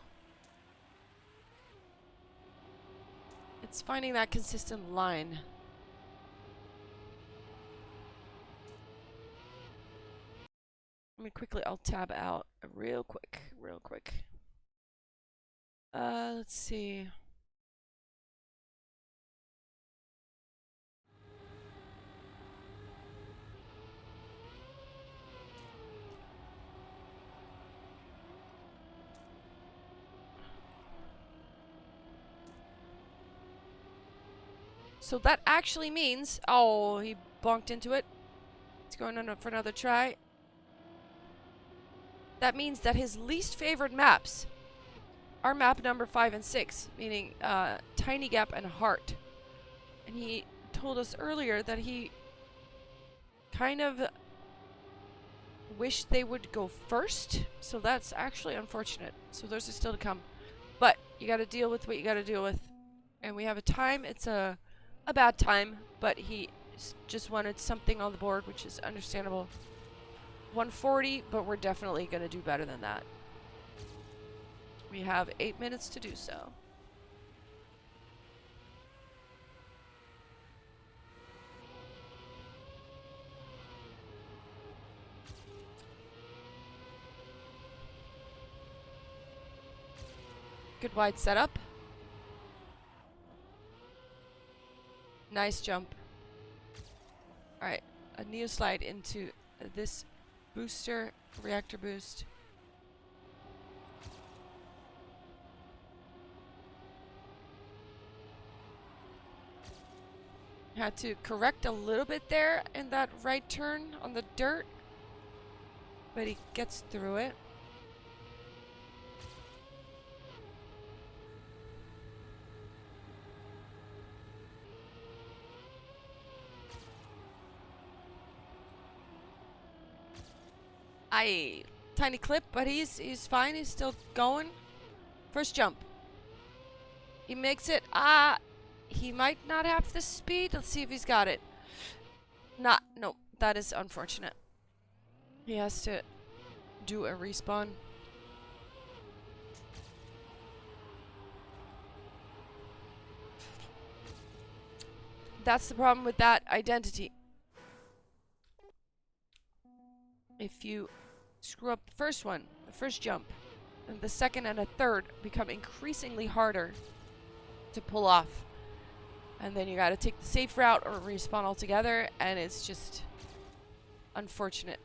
It's finding that consistent line. Let me quickly, I'll tab out real quick, real quick. Let's see. So that actually means, oh, he bonked into it. He's going on for another try. That means that his least favored maps are map number 5 and 6, meaning Tiny Gap and Heart. And he told us earlier that he kind of wished they would go first, so that's actually unfortunate. So those are still to come. But you gotta deal with what you gotta deal with. And we have a time, it's a bad time, but he just wanted something on the board, which is understandable. 140, but we're definitely gonna do better than that. We have 8 minutes to do so. Good wide setup. Nice jump. Alright, a neo slide into this booster, reactor boost. Had to correct a little bit there in that right turn on the dirt, but he gets through it. Tiny clip, but he's fine. He's still going. First jump. He makes it. He might not have the speed. Let's see if he's got it. No, that is unfortunate. He has to do a respawn. That's the problem with that identity. If you screw up the first one, the first jump, and the second and a third become increasingly harder to pull off. And then you gotta take the safe route or respawn altogether, and it's just unfortunate.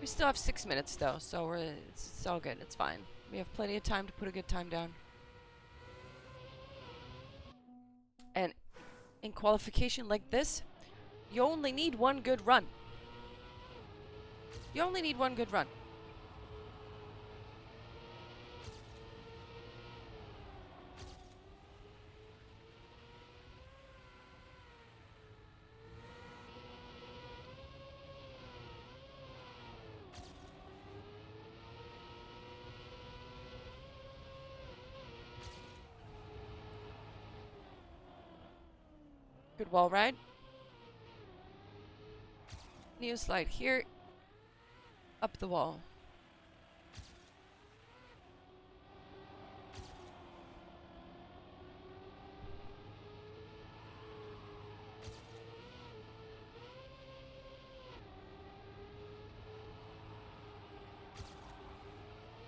We still have 6 minutes though, so it's all good. It's fine. We have plenty of time to put a good time down. And in qualification like this, you only need one good run. You only need one good run. Good wall ride. Neo slide here. Up the wall.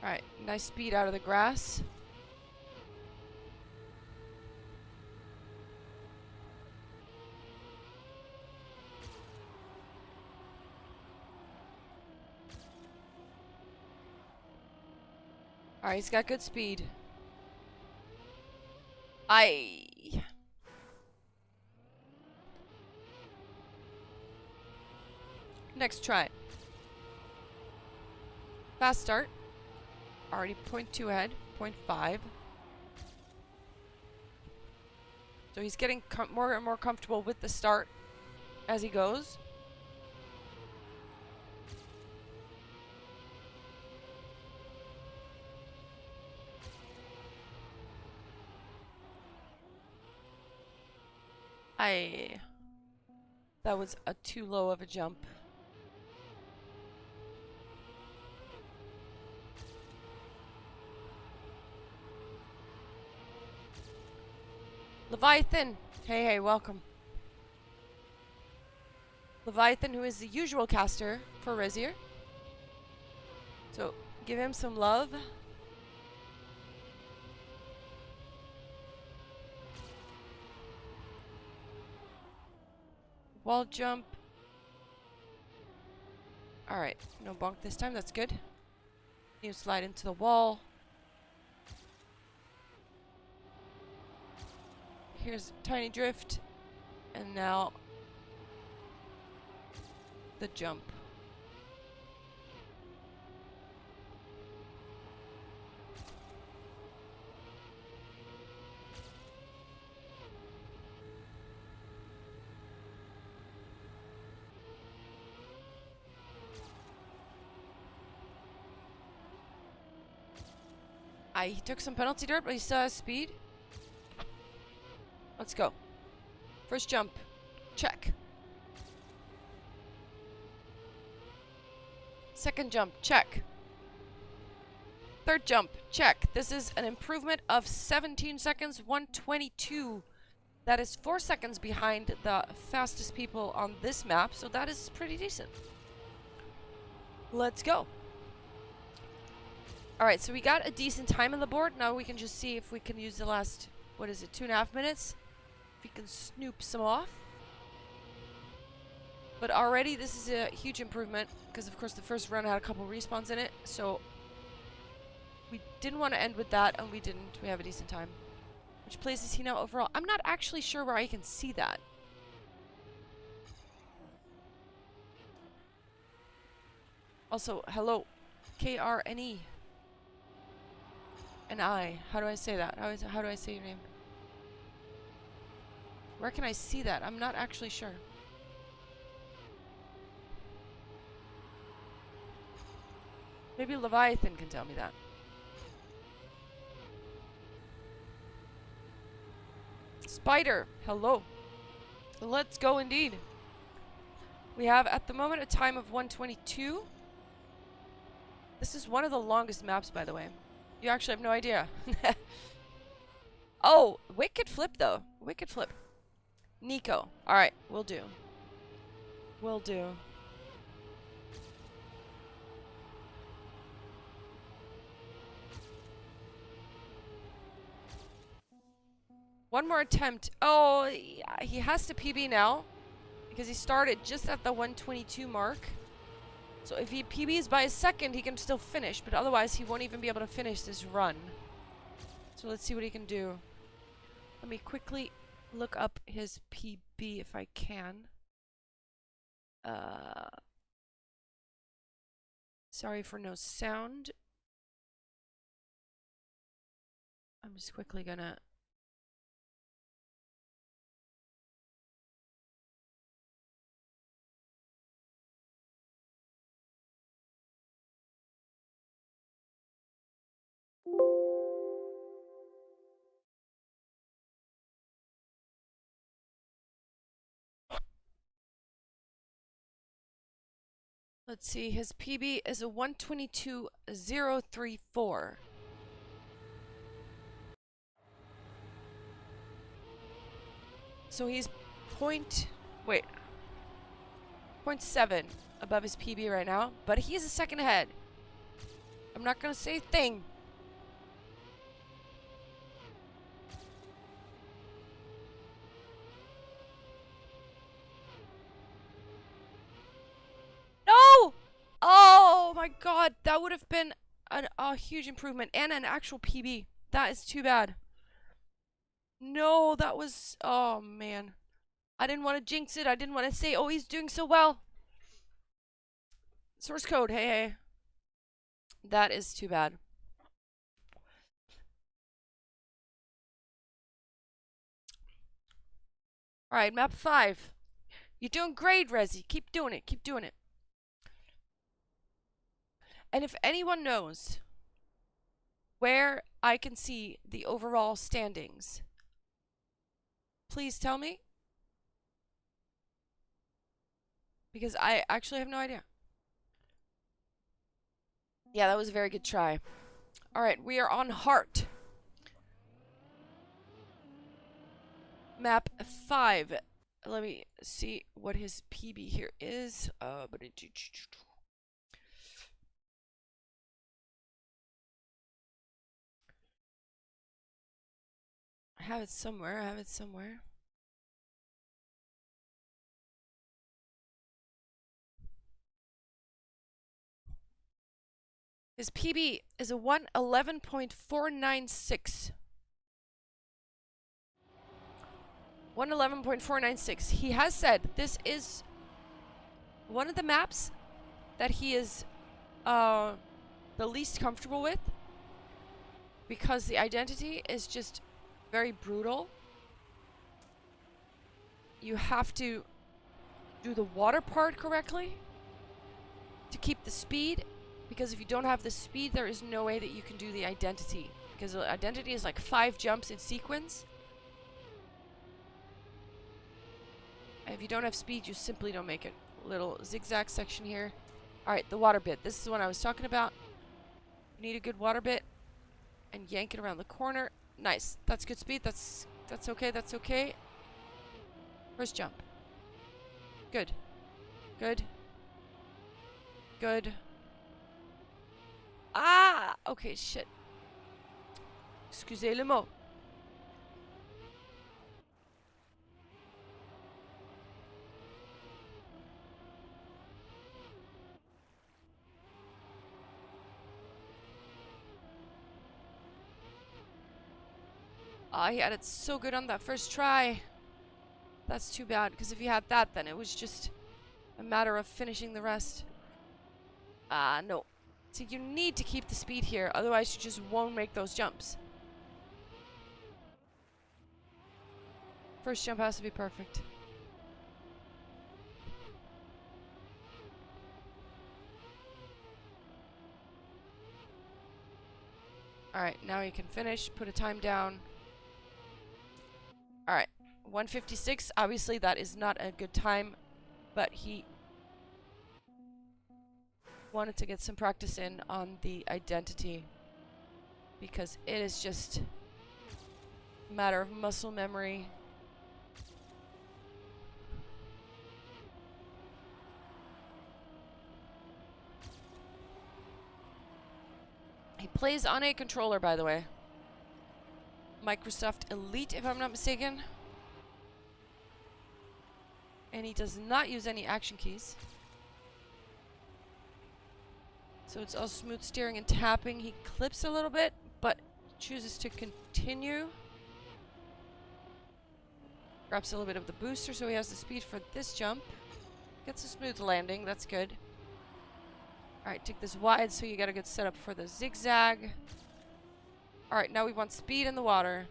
Alright, nice speed out of the grass. Alright, he's got good speed. Next try. Fast start. Already 0.2 ahead, 0.5. So he's getting more and more comfortable with the start as he goes. That was a too low of a jump. Leviathan! Hey, welcome. Leviathan, who is the usual caster for Resir. So, give him some love. Wall jump. Alright, no bonk this time, that's good. You slide into the wall. Here's tiny drift. And now the jump. He took some penalty dirt, but he still has speed. Let's go. First jump. Check. Second jump. Check. Third jump. Check. This is an improvement of 17 seconds, 122 That is 4 seconds behind the fastest people on this map, so that is pretty decent. Let's go. Alright, so we got a decent time on the board. Now we can just see if we can use the last, what is it, 2.5 minutes? If we can snoop some off. But already this is a huge improvement, because of course the first run had a couple respawns in it, so we didn't want to end with that, and we didn't. We have a decent time. Which place is he now overall? I'm not actually sure where I can see that. Also, hello. KRNE. And I. How do I say that? How do I say your name? Where can I see that? I'm not actually sure. Maybe Leviathan can tell me that. Spider, hello. Let's go indeed. We have at the moment a time of 1:22. This is one of the longest maps, by the way. You actually have no idea. Oh, wicked flip though. Wicked flip. Nico. Alright, we'll do. We'll do. One more attempt. Oh, yeah, he has to PB now. Because he started just at the 1:22 mark. So if he PBs by a second, he can still finish. But otherwise, he won't even be able to finish this run. So let's see what he can do. Let me quickly look up his PB if I can. Sorry for no sound. I'm just quickly gonna... Let's see, his PB is a 1:22.034. So he's .7 above his PB right now, but he is a second ahead. I'm not gonna say a thing. No! Oh my god, that would have been a huge improvement and an actual PB. That is too bad. No, that was... Oh, man. I didn't want to jinx it. I didn't want to say, oh, he's doing so well. Source code, hey, hey. That is too bad. Alright, map 5. You're doing great, Resi. Keep doing it. Keep doing it. And if anyone knows where I can see the overall standings, please tell me. Because I actually have no idea. Yeah, that was a very good try. Alright, we are on Heart. Map 5. Let me see what his PB here is. I have it somewhere. I have it somewhere. His PB is a 111.496. 111.496. He has said this is one of the maps that he is the least comfortable with because the identity is just very brutal. You have to do the water part correctly to keep the speed, because if you don't have the speed, there is no way that you can do the identity, because the identity is like 5 jumps in sequence. And if you don't have speed, you simply don't make it. Little zigzag section here. Alright, the water bit. This is the one I was talking about. You need a good water bit and yank it around the corner. Nice. That's good speed. That's okay. That's okay. First jump. Good. Good. Good. Ah! Okay, shit. Excusez le mot. Ah, he had it so good on that first try. That's too bad, because if he had that, then it was just a matter of finishing the rest. Ah, no. So you need to keep the speed here, otherwise you just won't make those jumps. First jump has to be perfect. Alright, now you can finish. Put a time down. Alright, 1:56. Obviously, that is not a good time, but he wanted to get some practice in on the identity because it is just a matter of muscle memory. He plays on a controller, by the way. Microsoft Elite, if I'm not mistaken. And he does not use any action keys. So it's all smooth steering and tapping. He clips a little bit, but chooses to continue. Grabs a little bit of the booster so he has the speed for this jump. Gets a smooth landing, that's good. Alright, take this wide so you got a good setup for the zigzag. Alright, now we want speed in the water.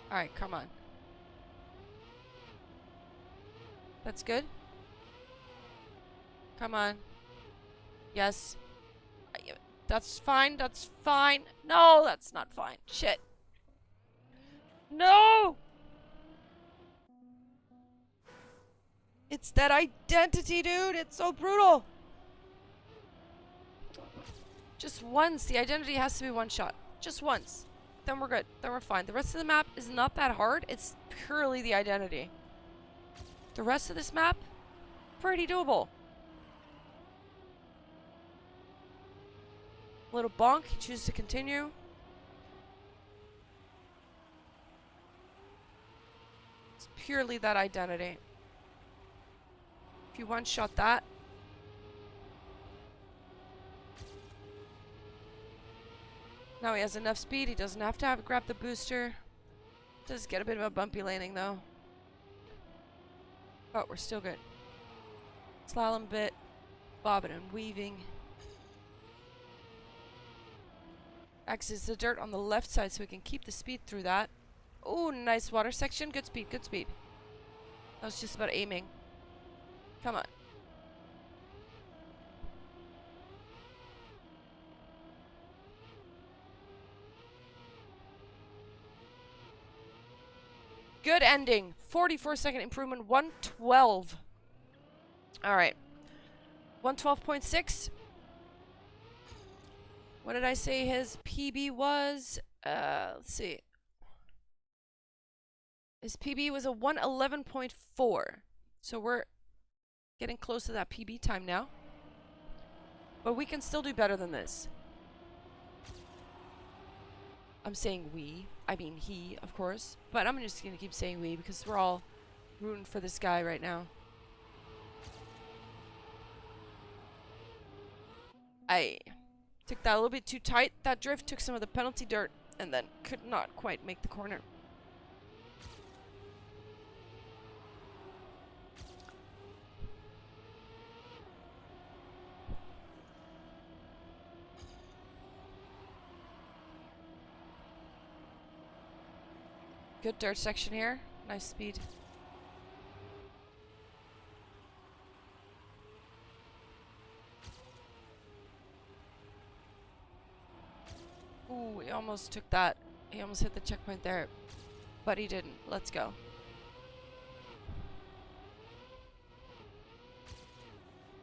Alright, come on. That's good. Come on. Yes. That's fine, that's fine. No, that's not fine. Shit. No! It's that identity, dude. It's so brutal. Just once. The identity has to be one shot. Just once. Then we're good. Then we're fine. The rest of the map is not that hard. It's purely the identity. The rest of this map, pretty doable. Little bonk. He chooses to continue. It's purely that identity. If you one-shot that. Now he has enough speed. He doesn't have to grab the booster. Does get a bit of a bumpy landing though. But we're still good. Slalom bit. Bobbing and weaving. Axes the dirt on the left side so we can keep the speed through that. Oh, nice water section. Good speed, good speed. That was just about aiming. Come on. Good ending. 44-second improvement. 112. Alright. 112.6. What did I say his PB was? Let's see. His PB was a 111.4. So we're getting close to that PB time now. But we can still do better than this. I'm saying we. I mean he, of course. But I'm just going to keep saying we because we're all rooting for this guy right now. I took that a little bit too tight. That drift took some of the penalty dirt and then could not quite make the corner. Good dirt section here. Nice speed. Ooh, he almost took that. He almost hit the checkpoint there. But he didn't. Let's go.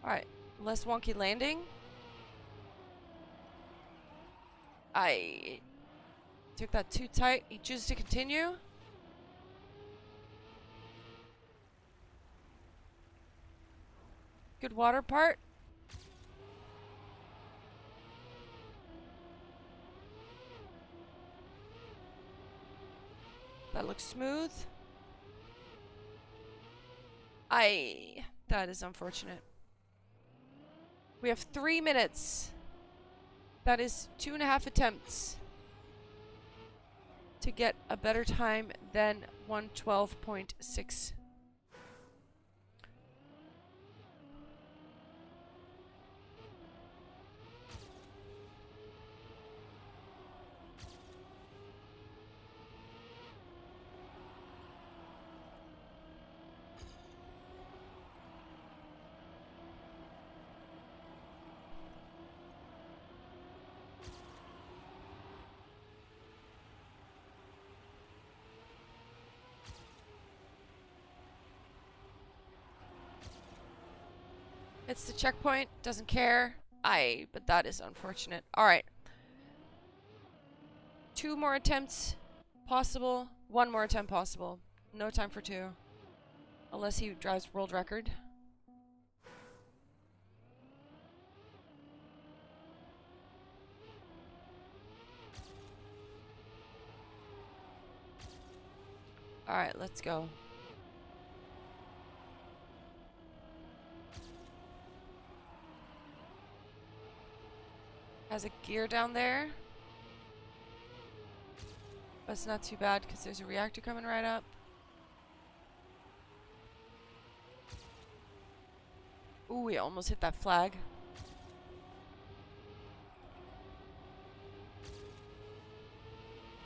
Alright. Less wonky landing. I took that too tight. He chooses to continue. Good water part. That looks smooth. That is unfortunate. We have 3 minutes. That is 2.5 attempts to get a better time than 112.6. It's the checkpoint, doesn't care. But that is unfortunate. Alright. 2 more attempts possible. 1 more attempt possible. No time for 2. Unless he drives world record. Alright, let's go. Has a gear down there. But it's not too bad because there's a reactor coming right up. Ooh, we almost hit that flag.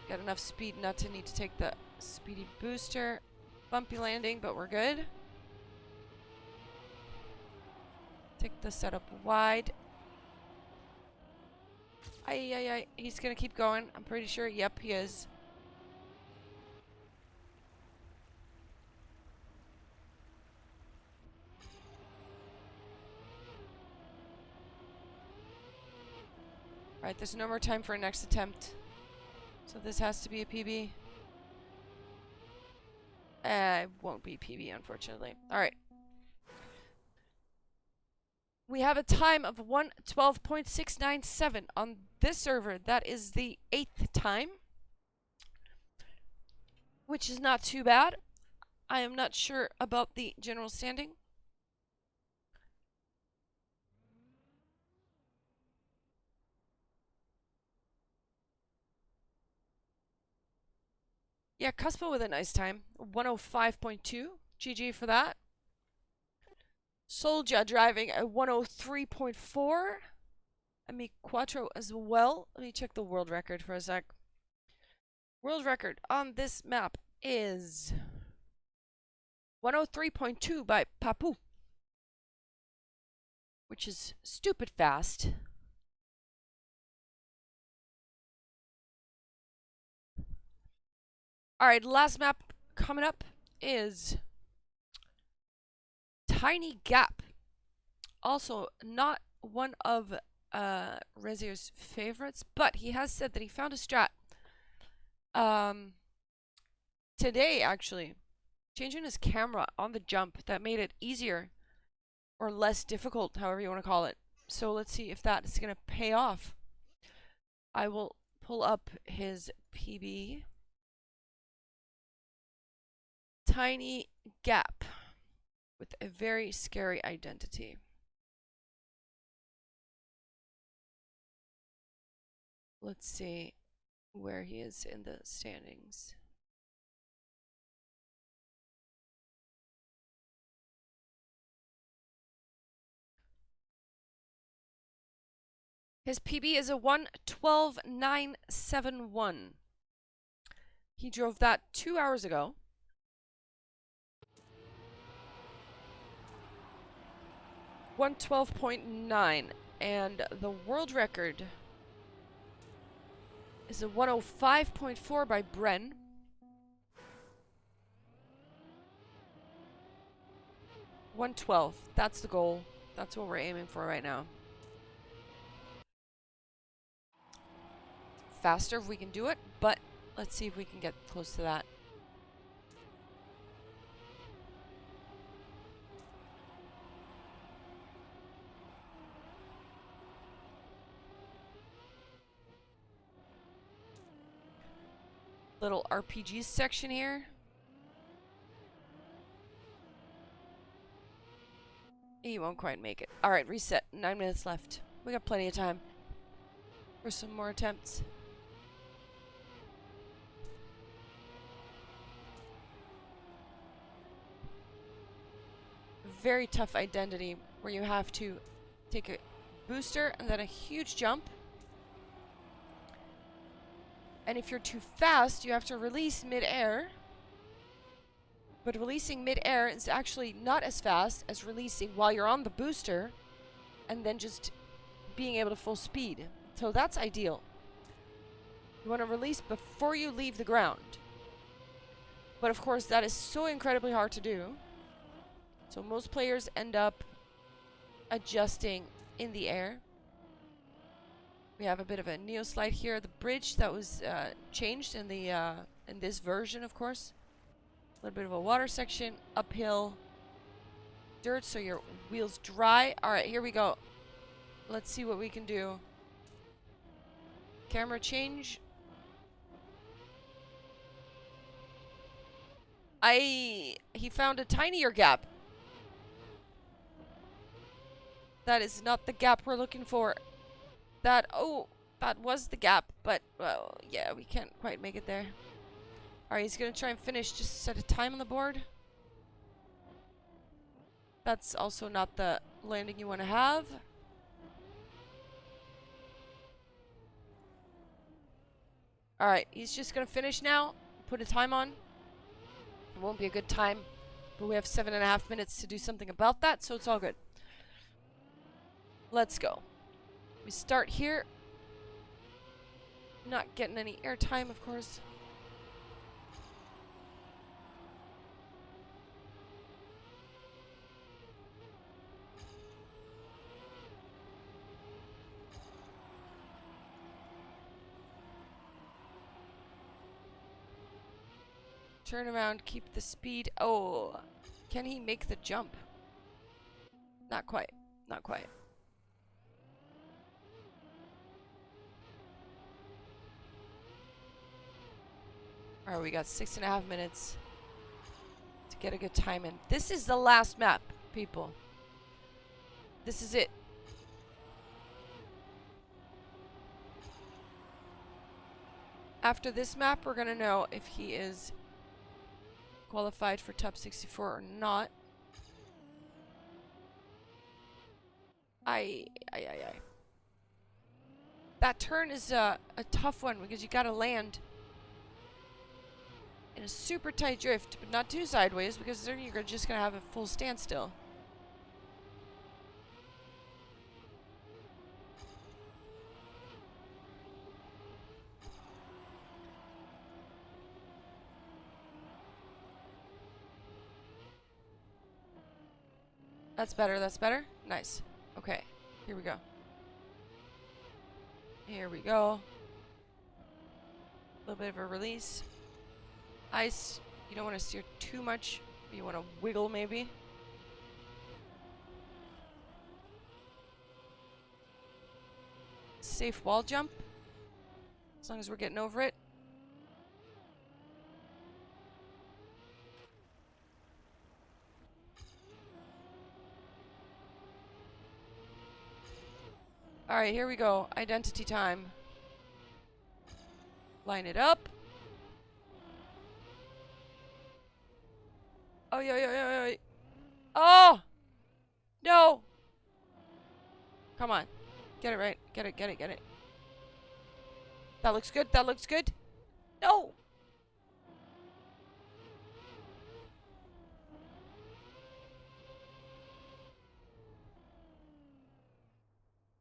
Got enough speed not to need to take the speedy booster. Bumpy landing, but we're good. Take the setup wide. He's gonna keep going. I'm pretty sure. Yep, he is. Alright, there's no more time for a next attempt. So this has to be a PB. It won't be PB, unfortunately. Alright. We have a time of 1:12.697 on this server. That is the 8th time, which is not too bad. I am not sure about the general standing. Yeah, Cuspa with a nice time. 105.2. GG for that. Soldier driving a 103.4. And me Quattro as well. Let me check the world record for a sec. World record on this map is 103.2 by Papu, which is stupid fast. Alright, last map coming up is Tiny Gap. Also, not one of Resir's favorites, but he has said that he found a strat today, actually, changing his camera on the jump that made it easier or less difficult, however you want to call it. So let's see if that is going to pay off. I will pull up his PB. Tiny Gap with a very scary identity. Let's see where he is in the standings. His PB is a 1:12.971. He drove that 2 hours ago. 1:12.9, and the world record is a 1:05.4 by Bren. 1:12. That's the goal. That's what we're aiming for right now. faster if we can do it, but let's see if we can get close to that. Little RPG section here. You won't quite make it. Alright, reset. 9 minutes left. We got plenty of time for some more attempts. Very tough identity where you have to take a booster and then a huge jump. And if you're too fast, you have to release mid-air. But releasing mid-air is actually not as fast as releasing while you're on the booster and then just being able to full speed. So that's ideal. You want to release before you leave the ground. But of course, that is so incredibly hard to do. So most players end up adjusting in the air. We have a bit of a neo slide here. The bridge that was changed in the in this version, of course. A little bit of a water section, uphill, dirt, so your wheels dry. All right, here we go. Let's see what we can do. Camera change. He found a tinier gap. That is not the gap we're looking for. That was the gap, but, well, yeah, we can't quite make it there. Alright, he's gonna try and finish, just set a time on the board. That's also not the landing you want to have. Alright, he's just gonna finish now, put a time on. It won't be a good time, but we have 7.5 minutes to do something about that, so it's all good. Let's go. We start here. Not getting any airtime, of course. Turn around, keep the speed. Oh, can he make the jump? Not quite. Not quite. Alright, we got 6.5 minutes to get a good time in. This is the last map, people. This is it. After this map, we're gonna know if he is qualified for top 64 or not. That turn is a tough one because you gotta land in a super tight drift, but not too sideways because then you're just gonna have a full standstill. That's better, that's better. Nice. Okay, here we go. Here we go. A little bit of a release. Ice, you don't want to steer too much. You want to wiggle maybe. Safe wall jump. As long as we're getting over it. Alright, here we go. Identity time. Line it up. Oh, yeah. Oh! No! Come on. Get it right. Get it. That looks good. No!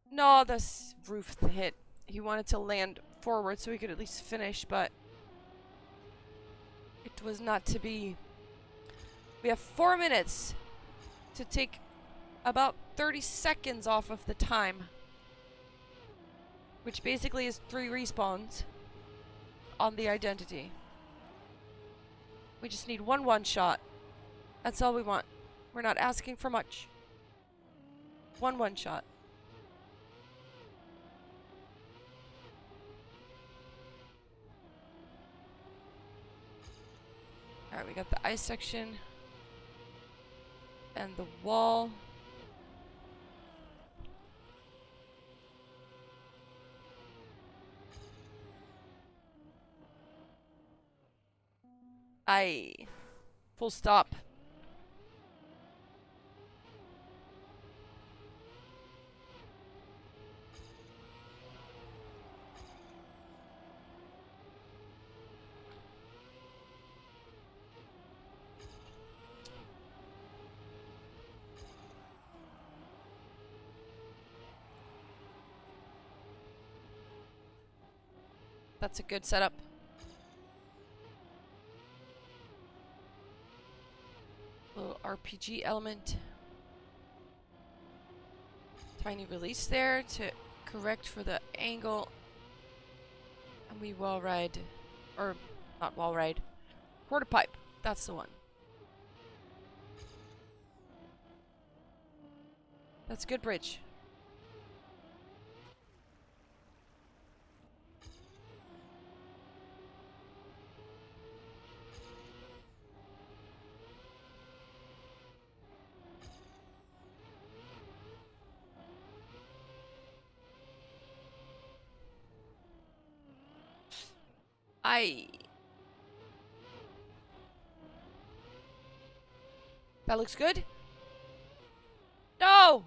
No, this roof hit. He wanted to land forward so he could at least finish, but it was not to be. We have 4 minutes to take about 30 seconds off of the time. which basically is 3 respawns on the identity. We just need one shot. That's all we want. We're not asking for much. One shot. Alright, we got the ice section and the wall. Full stop. That's a good setup. Little RPG element. Tiny release there to correct for the angle. And we wall ride. Or, not wall ride. Quarter pipe. That's the one. That's a good bridge. That looks good. No!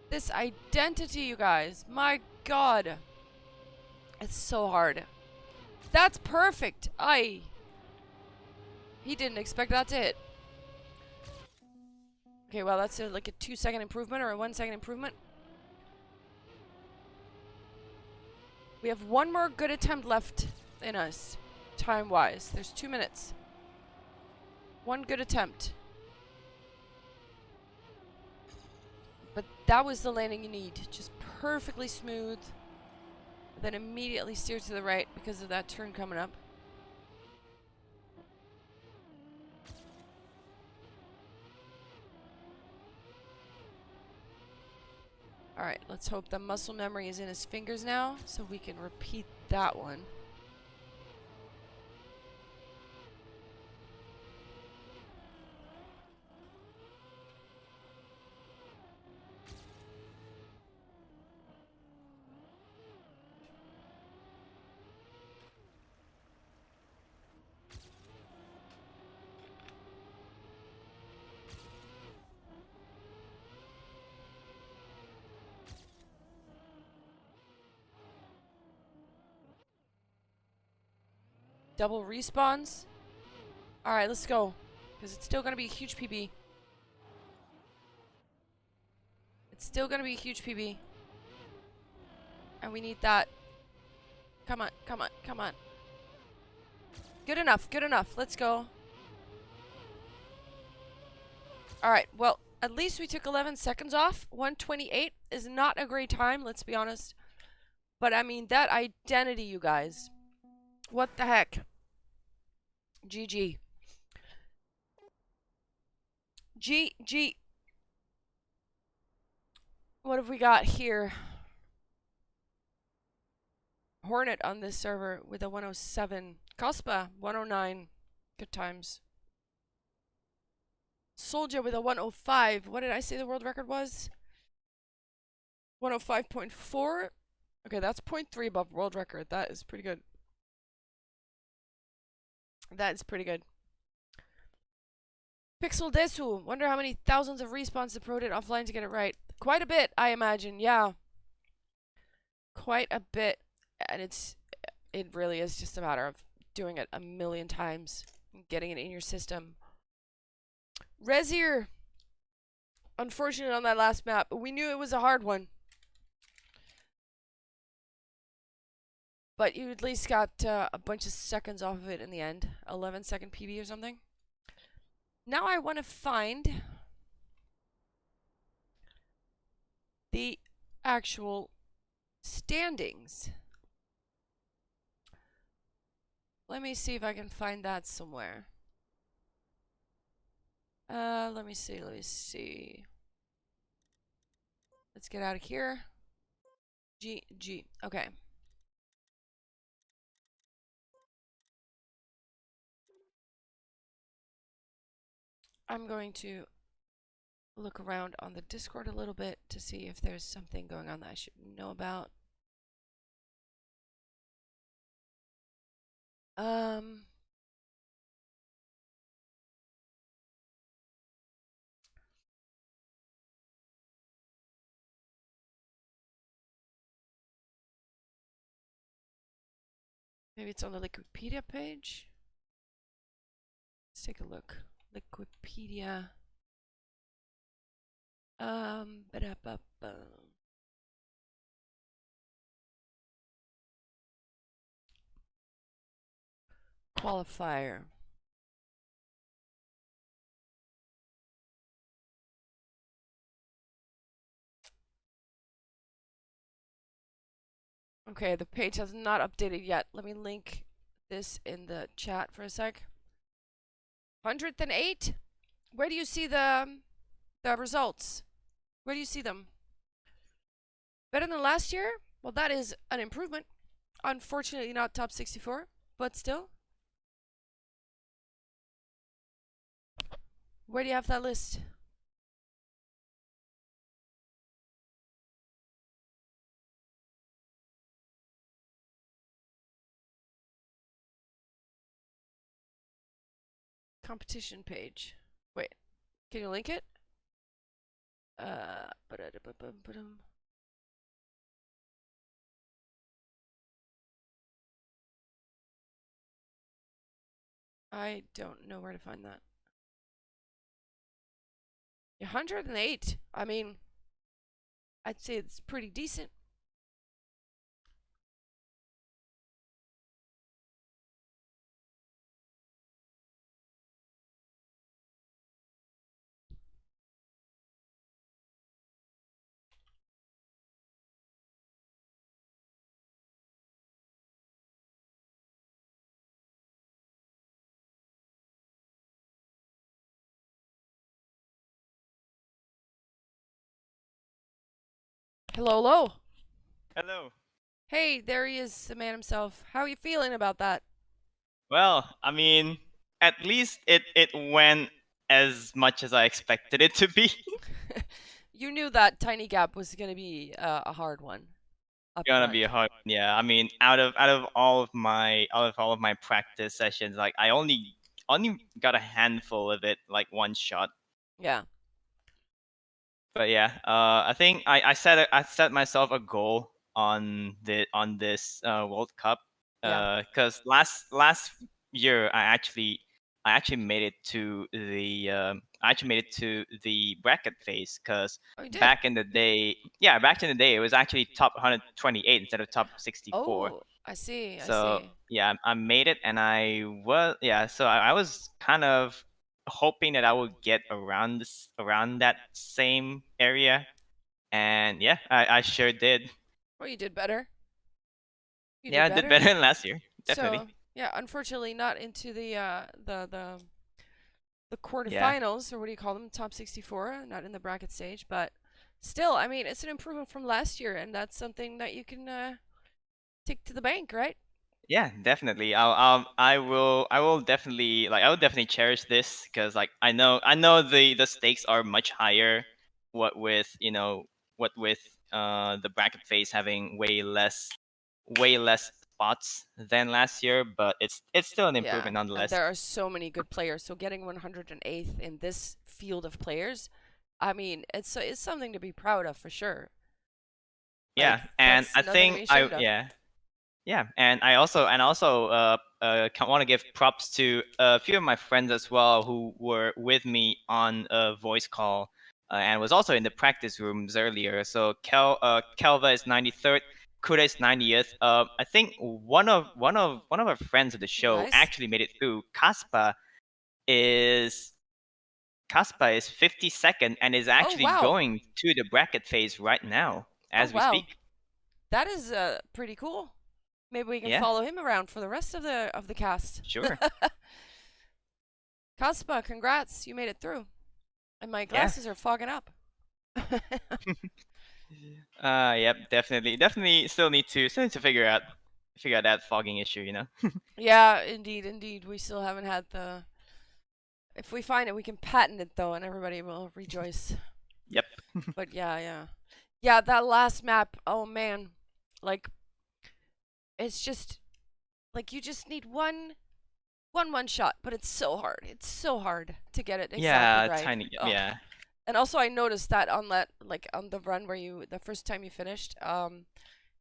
This identity, you guys. My god. It's so hard. That's perfect. He didn't expect that to hit. Okay, well, that's like a 2-second improvement or a 1-second improvement. We have one more good attempt left in us, time-wise. There's 2 minutes. One good attempt. But that was the landing you need. Just perfectly smooth. Then immediately steer to the right because of that turn coming up. Alright, let's hope the muscle memory is in his fingers now so we can repeat that one. Double respawns. Alright, let's go. Because it's still going to be a huge PB. It's still going to be a huge PB. And we need that. Come on, come on, come on. Good enough, good enough. Let's go. Alright, well, at least we took 11 seconds off. 1:28 is not a great time, let's be honest. But, I mean, that identity, you guys. What the heck? GG. GG. What have we got here? Hornet on this server with a 107. Cospa, 109. Good times. Soldier with a 105. What did I say the world record was? 105.4. Okay, that's 0.3 above world record. That is pretty good. That is pretty good. Pixel Desu. Wonder how many thousands of respawns the pro did offline to get it right. Quite a bit, I imagine. Yeah. Quite a bit. And it really is just a matter of doing it a million times and getting it in your system. Resir. Unfortunate on that last map, but we knew it was a hard one. But you at least got a bunch of seconds off of it in the end. 11-second PB or something. Now I want to find the actual standings. Let me see if I can find that somewhere. Let me see. Let's get out of here. G. Okay. I'm going to look around on the Discord a little bit to see if there's something going on that I should know about. Um, Maybe it's on the Wikipedia page. Let's take a look. Wikipedia. Ba-da-ba-ba. Qualifier. Okay, the page has not updated yet. Let me link this in the chat for a sec. 108? Where do you see the results? Where do you see them? Better than last year? Well, that is an improvement. Unfortunately, not top 64, but still. Where do you have that list? Competition page. Wait, can you link it? I don't know where to find that. 108. I mean, I'd say it's pretty decent. Hello. Hello. Hey, there he is, the man himself. How are you feeling about that? Well, I mean, at least it went as much as I expected it to be. You knew that tiny gap was going to be a hard one up Gonna be front. a hard. Yeah, I mean, out of all of my practice sessions, like I only got a handful of it, like one shot. Yeah. But yeah, I think I set myself a goal on this World Cup, Yeah. because last year I actually made it to the bracket phase, because Oh, you did? back in the day it was actually top 128 instead of top 64. Oh, I see. I So see. yeah, I made it, and I was kind of hoping that I would get around that same area, and yeah, I sure did. Well, you did better. You Yeah, did I did better. better than last year, definitely. So, yeah, unfortunately not into the Yeah, quarterfinals, or what do you call them, top 64, not in the bracket stage, but still, I mean, it's an improvement from last year, and that's something that you can take to the bank, right? yeah, definitely. I will definitely cherish this, because like I know the stakes are much higher. What with the bracket phase having way less spots than last year, but it's still an Yeah, improvement and nonetheless. there are so many good players. So getting 108th in this field of players, I mean, it's something to be proud of for sure. Yeah, Like and that's I nothing to think be I ashamed of. yeah yeah, and I also want to give props to a few of my friends as well, who were with me on a voice call, and was also in the practice rooms earlier. So Kelva is 93rd, Kuda is 90th. I think one of our friends of the show Nice. actually made it through. Kaspa is Caspa is 52nd and is Oh, actually wow. going to the bracket phase right now Oh, as we wow. speak. That is pretty cool. Maybe we can Yeah, follow him around for the rest of the cast. sure. Kaspa, congrats. You made it through. And my Yeah. glasses are fogging up. Yep, definitely still need to figure out that fogging issue, you know. Yeah, indeed, indeed. We still haven't had the. If we find it, we can patent it though, and everybody will rejoice. Yep. But yeah, yeah, yeah. That last map. Oh man, like it's just like you just need one shot, but it's so hard. It's so hard to get it exactly Yeah, right. tiny. Oh. Yeah. And also, I noticed that on that, like on the run where you, the first time you finished,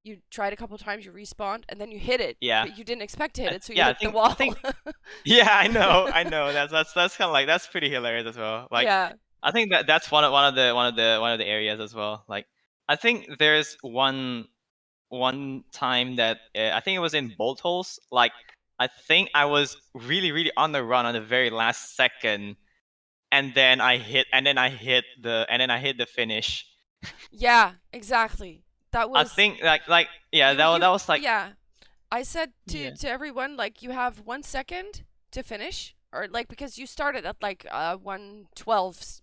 you tried a couple times, you respawned, and then you hit it, Yeah. but you didn't expect to hit it, so you Yeah, hit the wall. I think yeah, I know. That's kind of like that's pretty hilarious as well. Like Yeah. I think that's one of the areas as well. Like I think there's one time that I think it was in bolt holes. Like I think I was really on the run on the very last second, and then I hit the finish. Yeah, exactly. That I was think like yeah, you. that was like Yeah. I said to yeah everyone, like, you have 1 second to finish, or like, because you started at like 112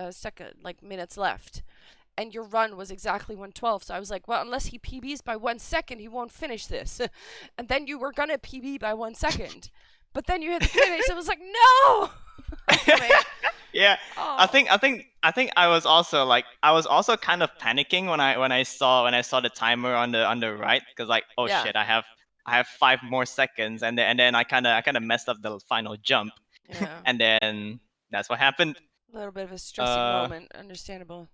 second, like, minutes left, and your run was exactly 112. So I was like, well, unless he PBs by 1 second, he won't finish this. And then you were gonna PB by 1 second, but then you hit the finish. I was like, no. Man. yeah. I Oh. think I think I think I was also kind of panicking when I saw the timer on the right, because like, oh Yeah. shit, I have 5 more seconds, and then I kind of messed up the final jump, Yeah. and then that's what happened. A little bit of a stressing Uh moment. Understandable.